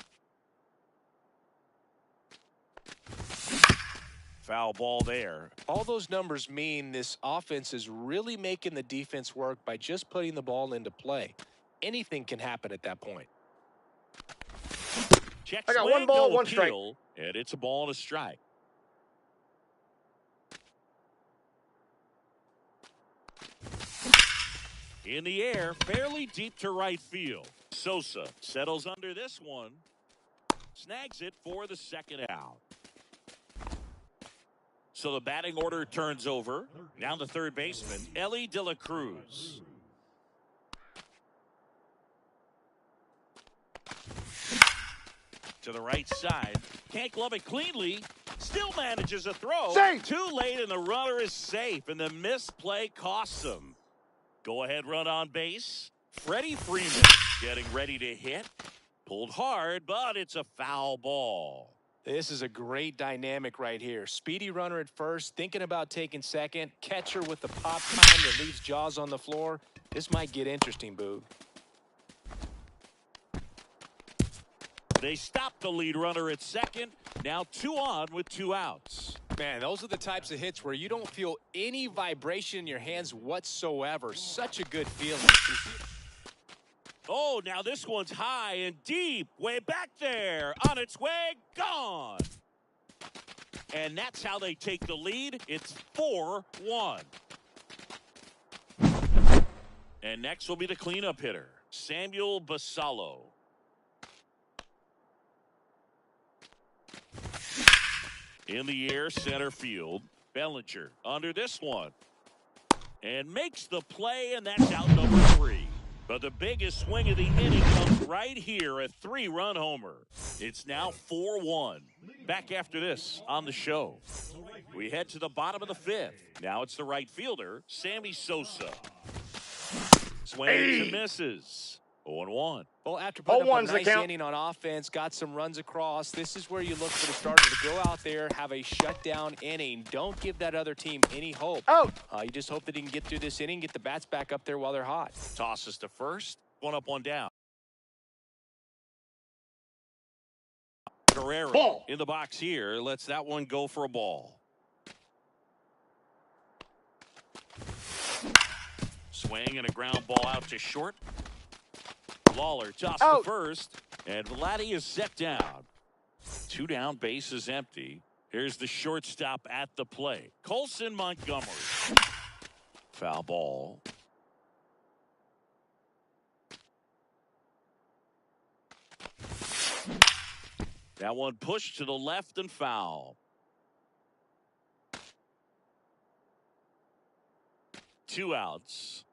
Foul ball there. All those numbers mean this offense is really making the defense work by just putting the ball into play. Anything can happen at that point. Check I got swing, 1 ball, no 1 strike. appeal, and it's a ball and a strike. In the air, fairly deep to right field. Sosa settles under this one. Snags it for the 2nd out. So the batting order turns over. Now the 3rd baseman, Ellie De La Cruz. To the right side. Can't glove it cleanly. Still manages a throw. Safe. Too late, and the runner is safe. And the misplay costs him. Go-ahead run on base. Freddie Freeman getting ready to hit. Pulled hard, but it's a foul ball. This is a great dynamic right here. Speedy runner at first, thinking about taking second. Catcher with the pop time that leaves Jaws on the floor. This might get interesting, Boog. They stop the lead runner at second. Now 2 on with 2 outs. Man, those are the types of hits where you don't feel any vibration in your hands whatsoever. Such a good feeling. Oh, now this one's high and deep. Way back there. On its way, gone. And that's how they take the lead. It's 4-1. And next will be the cleanup hitter, Samuel Basallo. In the air, center field. Bellinger under this one. And makes the play, and that's out number 3. But the biggest swing of the inning comes right here, a 3-run homer. It's now 4-1. Back after this on the show. We head to the bottom of the 5th. Now it's the right fielder, Sammy Sosa. Swings and misses. 0-1. Well, after putting up a 0-1's the nice count. inning on offense, got some runs across, this is where you look for the starter to go out there, have a shutdown inning. Don't give that other team any hope. Out. You just hope that he can get through this inning, get the bats back up there while they're hot. Tosses to first. 1 up, 1 down. Guerrero Ball. in the box here. Lets that one go for a ball. Swing and a ground ball out to short. Lawler tossed to first, and Vladdy is set down. 2 down, base is empty. Here's the shortstop at the plate, Colson Montgomery. Foul ball. That one pushed to the left and foul. 2 outs.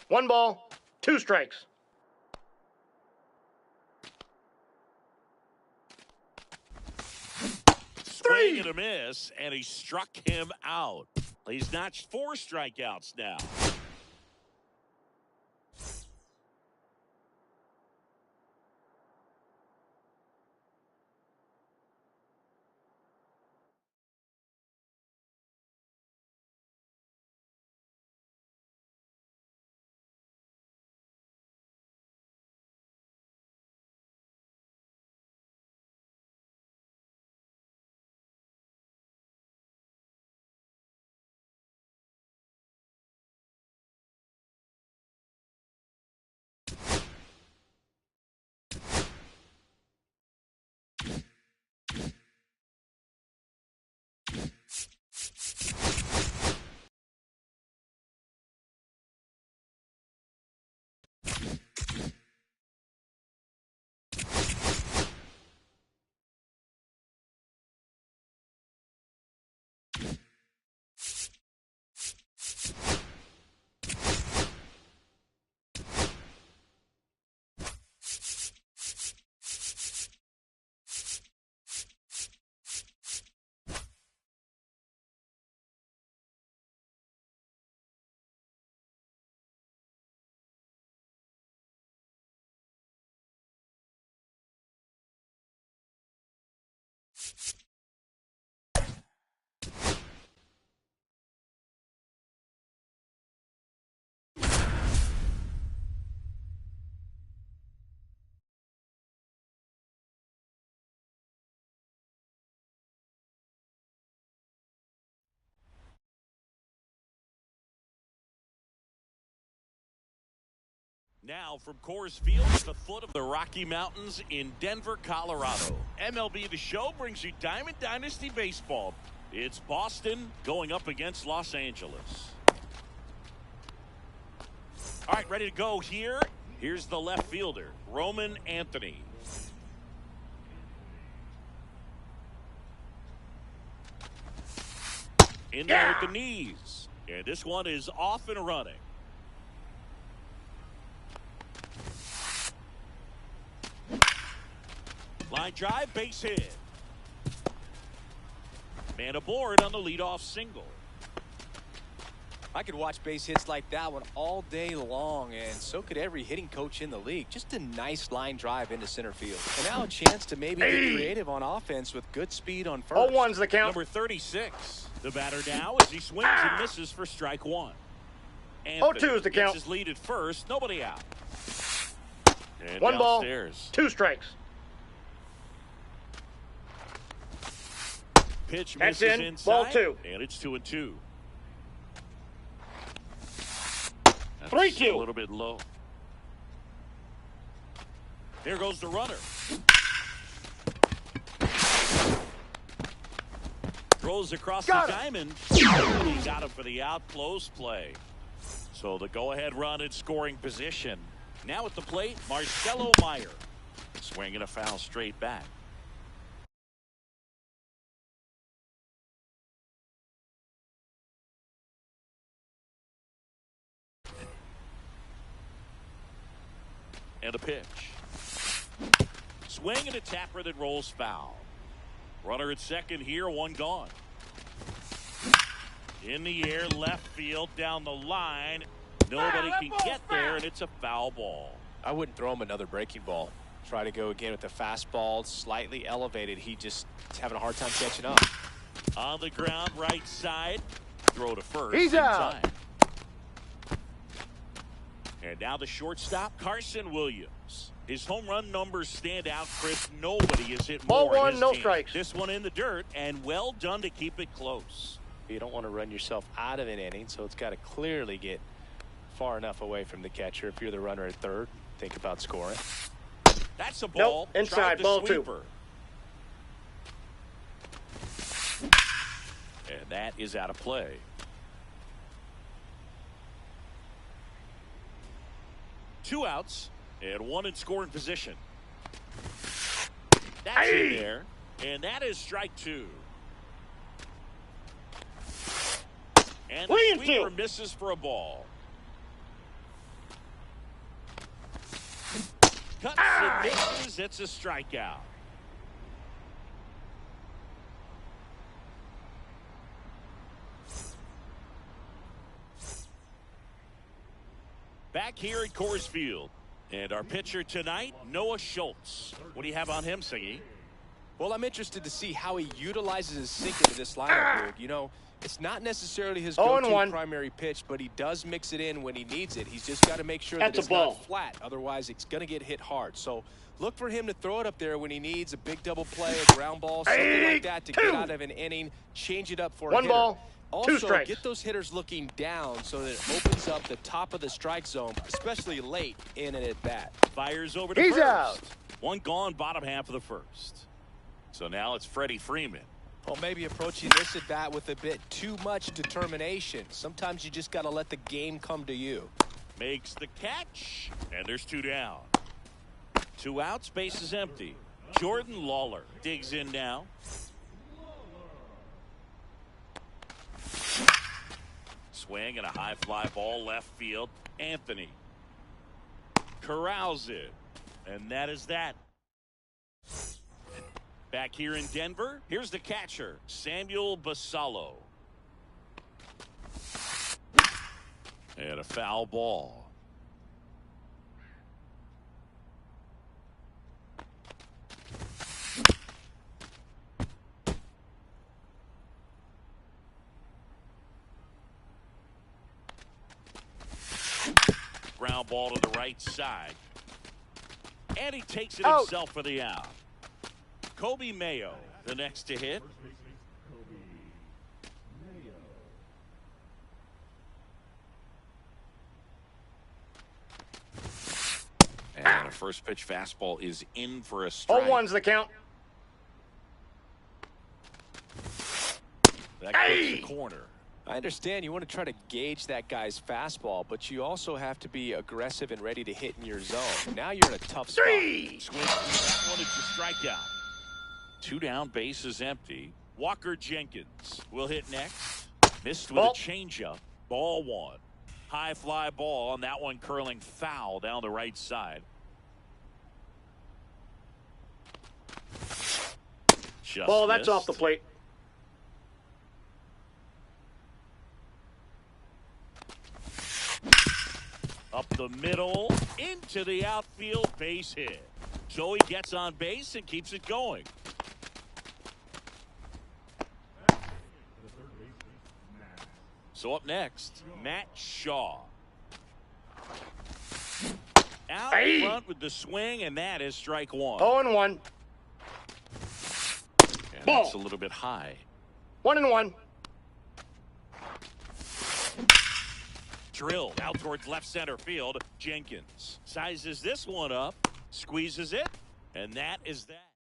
1 ball, 2 strikes. Swing and a miss, and he struck him out. He's notched 4 strikeouts now. Now from Coors Field at the foot of the Rocky Mountains in Denver, Colorado. MLB The Show brings you Diamond Dynasty Baseball. It's Boston going up against Los Angeles. All right, ready to go here. Here's the left fielder, Roman Anthony. In there with the knees. And this one is off and running. Line drive, base hit. Man aboard on the leadoff single. I could watch base hits like that one all day long, and so could every hitting coach in the league. Just a nice line drive into center field. And now a chance to maybe get creative on offense with good speed on first. 0-1's the count. Number 36. The batter now as he swings and misses for strike 1. 0-2's the count. Gets his lead at first. Nobody out. And 1 ball, downstairs. 2 strikes. Pitch That's misses in. inside. Ball 2. And it's 2-2. 3-2. A little bit low. There goes the runner. Throws across the diamond. He got him for the out, close play. So the go-ahead run in scoring position. Now at the plate, Marcelo Meyer. Swinging a foul straight back. And a pitch. Swing and a tapper that rolls foul. Runner at second here, one gone. In the air, left field, down the line. Nobody can get there, and it's a foul ball. I wouldn't throw him another breaking ball. Try to go again with the fastball, slightly elevated. He just is having a hard time catching up. On the ground, right side. Throw to first. He's out. Time. And now the shortstop, Carson Williams. His home run numbers stand out, Chris. Nobody has hit more. Ball one, no team. strikes. This one in the dirt, and well done to keep it close. You don't want to run yourself out of an inning, so it's got to clearly get far enough away from the catcher. If you're the runner at third, think about scoring. That's a ball. Nope, inside, ball sweeper. And that is out of play. Two outs and one in scoring position. That's in there, and that is strike two. And the sweeper misses for a ball. Cuts and misses. It's a strikeout. Back here at Coors Field. And our pitcher tonight, Noah Schultz. What do you have on him, Siggy? Well, I'm interested to see how he utilizes his sinker to this lineup, Luke. You know, it's not necessarily his go-to primary pitch, but he does mix it in when he needs it. He's just got to make sure that it's not flat. Otherwise, it's going to get hit hard. So look for him to throw it up there when he needs a big double play, a ground ball, something like that to get out of an inning, change it up for a hitter. One ball. Also, get those hitters looking down so that it opens up the top of the strike zone, especially late in an at-bat. Fires over to first. Out. One gone, bottom half of the first. So now it's Freddie Freeman. Well, maybe approaching this at-bat with a bit too much determination. Sometimes you just got to let the game come to you. Makes the catch, and there's two down. Two outs, base is empty. Jordan Lawler digs in now. Swing and a high fly ball left field. Anthony corrals it, and that is that. Back here in Denver, here's the catcher, Samuel Basallo. And a foul ball. Ground ball to the right side. And he takes it himself for the out. Kobe Mayo, the next to hit. And a first pitch fastball is in for a strike. 0-1's the count. That goes to the corner. I understand you want to try to gauge that guy's fastball, but you also have to be aggressive and ready to hit in your zone. Now you're in a tough spot. Swing that one, it's a strikeout. Two down, base is empty. Walker Jenkins will hit next. Missed with a changeup. Ball one. High fly ball, and that one curling foul down the right side. Just ball, that's missed. off the plate. Up the middle, into the outfield, base hit. So he gets on base and keeps it going. So up next, Matt Shaw. Out in front with the swing, and that is strike one. 0-1. And that's a little bit high. 1-1. Drilled out towards left center field. Jenkins sizes this one up, squeezes it, and that is that.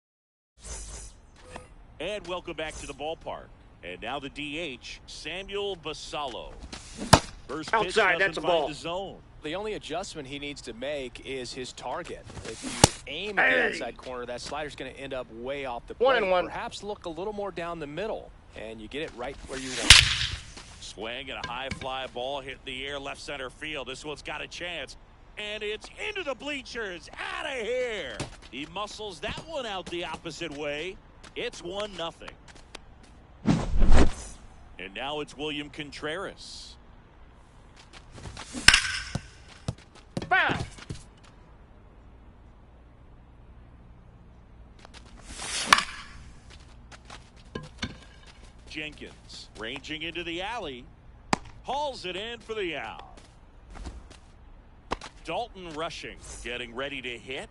And welcome back to the ballpark. And now the DH, Samuel Basallo. First pitch outside, that's a ball. The zone. The only adjustment he needs to make is his target. If you aim at the outside corner, that slider's going to end up way off the plate. 1-1. Perhaps look a little more down the middle, and you get it right where you want. Swing and a high fly ball hit the air left center field. This one's got a chance. And it's into the bleachers. Out of here. He muscles that one out the opposite way. It's 1-0. And now it's William Contreras. Foul. Jenkins ranging into the alley. Hauls it in for the out. Dalton rushing, getting ready to hit.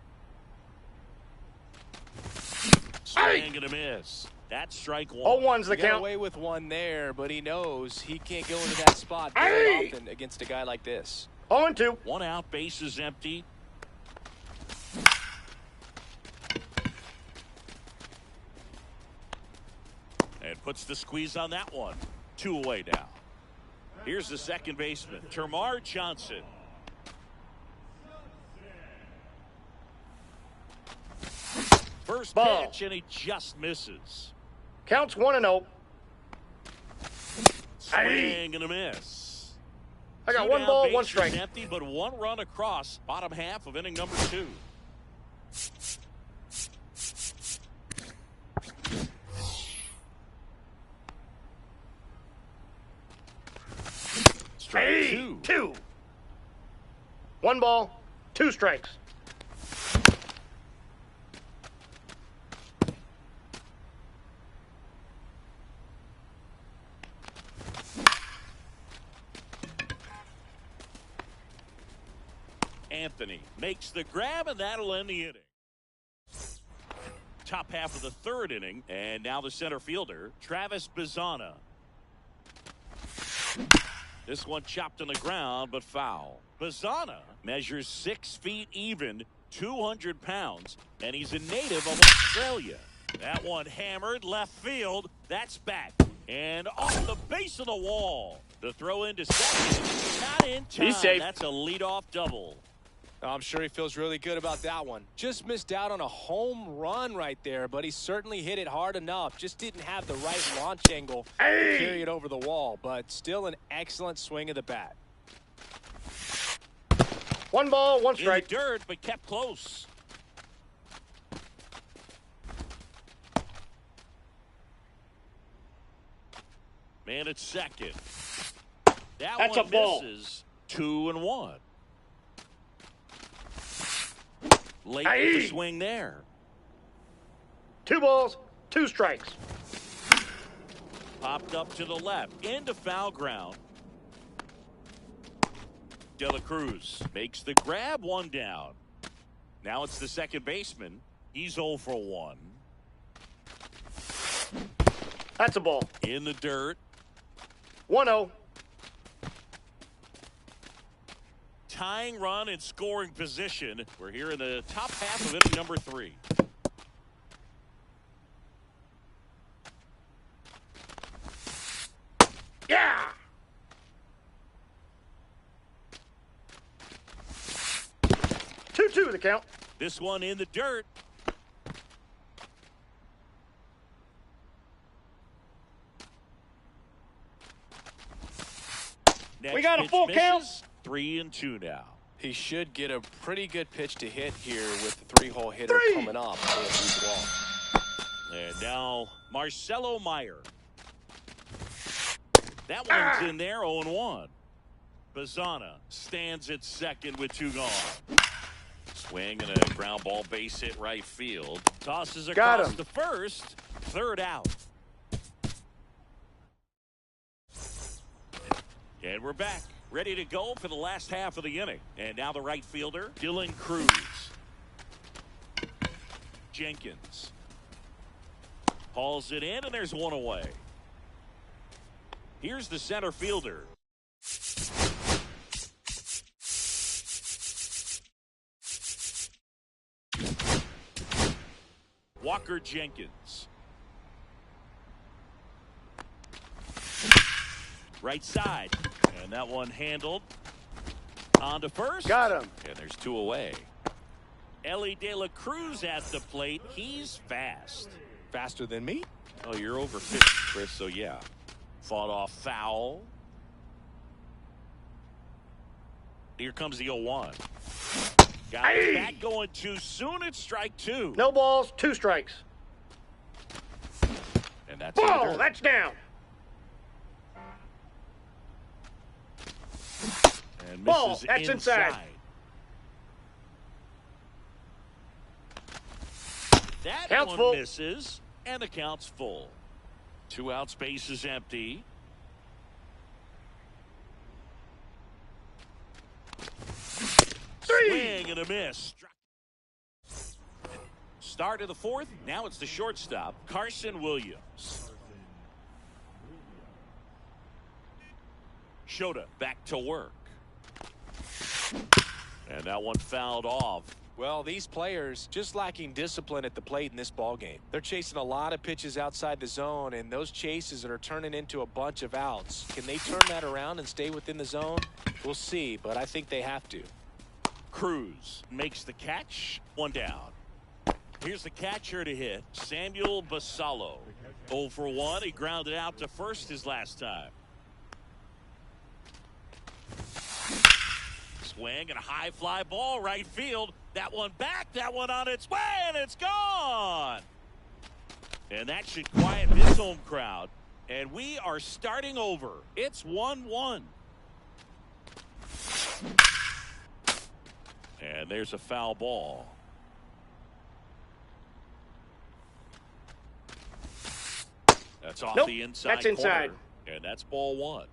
Swing and a miss. That's strike one. 0-1's the He got count. away with one there, but he knows he can't go into that spot very often against a guy like this. 0-2. 1 out, base is empty. And puts the squeeze on that one. 2 away now. Here's the second baseman, Termarr Johnson. First Ball. pitch, and he just misses. Counts 1-0. Swing and a miss. I got 2 1 down, ball, base 1 is strike. empty, but 1 run across. Bottom half of inning number 2. Strike 2. 1 ball, 2 strikes. Anthony makes the grab, and that'll end the inning. Top half of the 3rd inning, and now the center fielder, Travis Bazzana. This one chopped on the ground, but foul. Bazzana measures 6 feet even, 200 pounds, and he's a native of Australia. That one hammered left field. That's back. And off the base of the wall. The throw into second. Not in time. He's safe. That's a leadoff double. I'm sure he feels really good about that one. Just missed out on a home run right there, but he certainly hit it hard enough. Just didn't have the right launch angle to carry it over the wall, but still an excellent swing of the bat. 1 ball, 1 In the strike. dirt, but kept close. Man at second. That's one a ball. misses. 2-1. Late Aye. with the swing there. 2 balls, 2 strikes. Popped up to the left. Into foul ground. De La Cruz makes the grab, 1 down. Now it's the second baseman. He's 0 for 1. That's a ball. In the dirt. 1-0. Tying run in scoring position. We're here in the top half of inning number 3. Yeah. 2-2 the count. This one in the dirt. Next We got a pitch full misses. count. 3-2 now. He should get a pretty good pitch to hit here with the 3-hole hitter 3. coming up. And now Marcelo Meyer. That one's in there, 0-1. Bazzana stands at second with 2 gone. Swing and a ground ball, base hit right field. Tosses Got across him. to first. 3rd out. And we're back, ready to go for the last half of the inning. And now the right fielder, Dylan Cruz. Jenkins hauls it in, and there's 1 away. Here's the center fielder. Walker Jenkins. Right side. And that one handled. On to first. Got him. And there's 2 away. Ellie De La Cruz at the plate. He's fast. Faster than me? Oh, you're over 50, Chris, so yeah. Fought off foul. Here comes the 0-1. Got his bat going too soon. It's strike 2. No balls, 2 strikes. And that's in the Ball, dirt. that's down. And Ball, misses that's inside. That Count's one full. misses, and the count's full. 2 outs, base is empty. Swing and a miss. Start of the 4th. Now it's the shortstop, Carson Williams. Shota back to work. And that one fouled off. Well, these players just lacking discipline at the plate in this ball game. They're chasing a lot of pitches outside the zone, and those chases are turning into a bunch of outs. Can they turn that around and stay within the zone? We'll see, but I think they have to. Cruz makes the catch. 1 down. Here's the catcher to hit, Samuel Basallo. 0 for 1. He grounded out to first his last time. Swing and a high fly ball right field. That one back, that one on its way, and it's gone. And that should quiet this home crowd. And we are starting over. It's 1-1. And there's a foul ball. That's off Nope, the inside that's inside. corner. And that's ball 1.